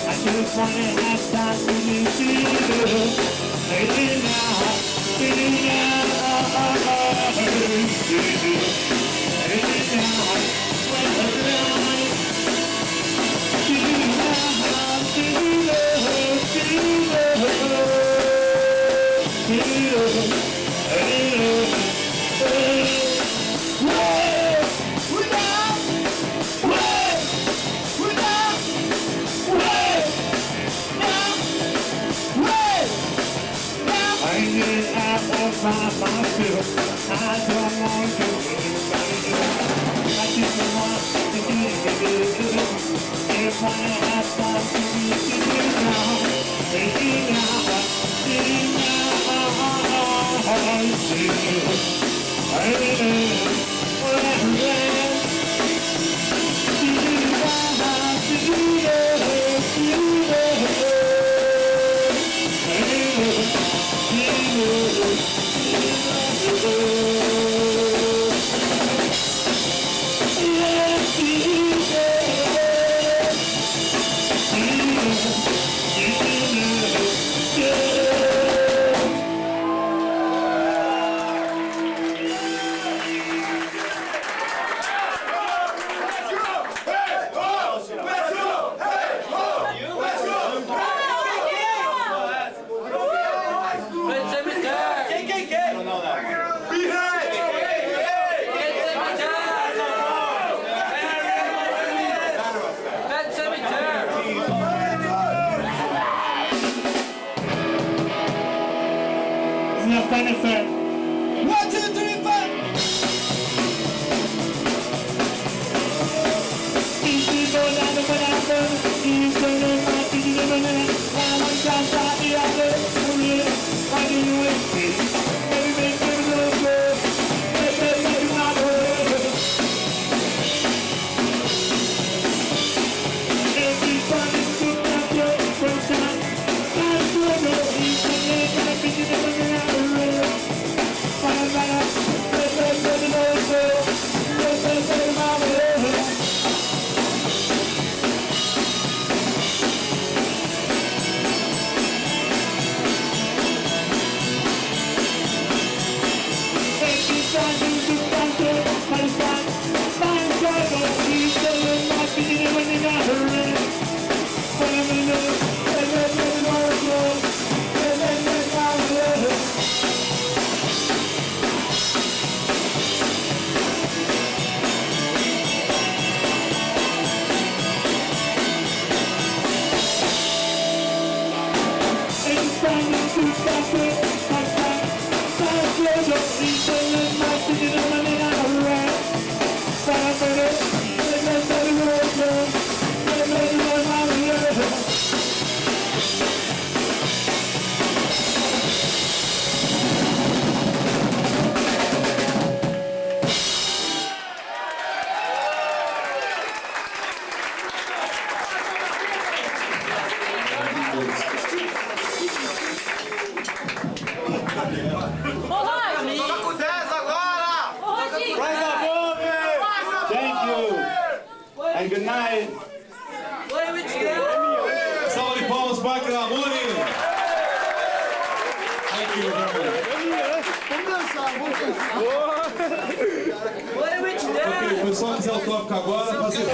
I just want to have time to do this. And good night. Salva de palmas, Marky Ramone. Thank you very much. Ok, o pessoal quiser o tópico agora, fazer.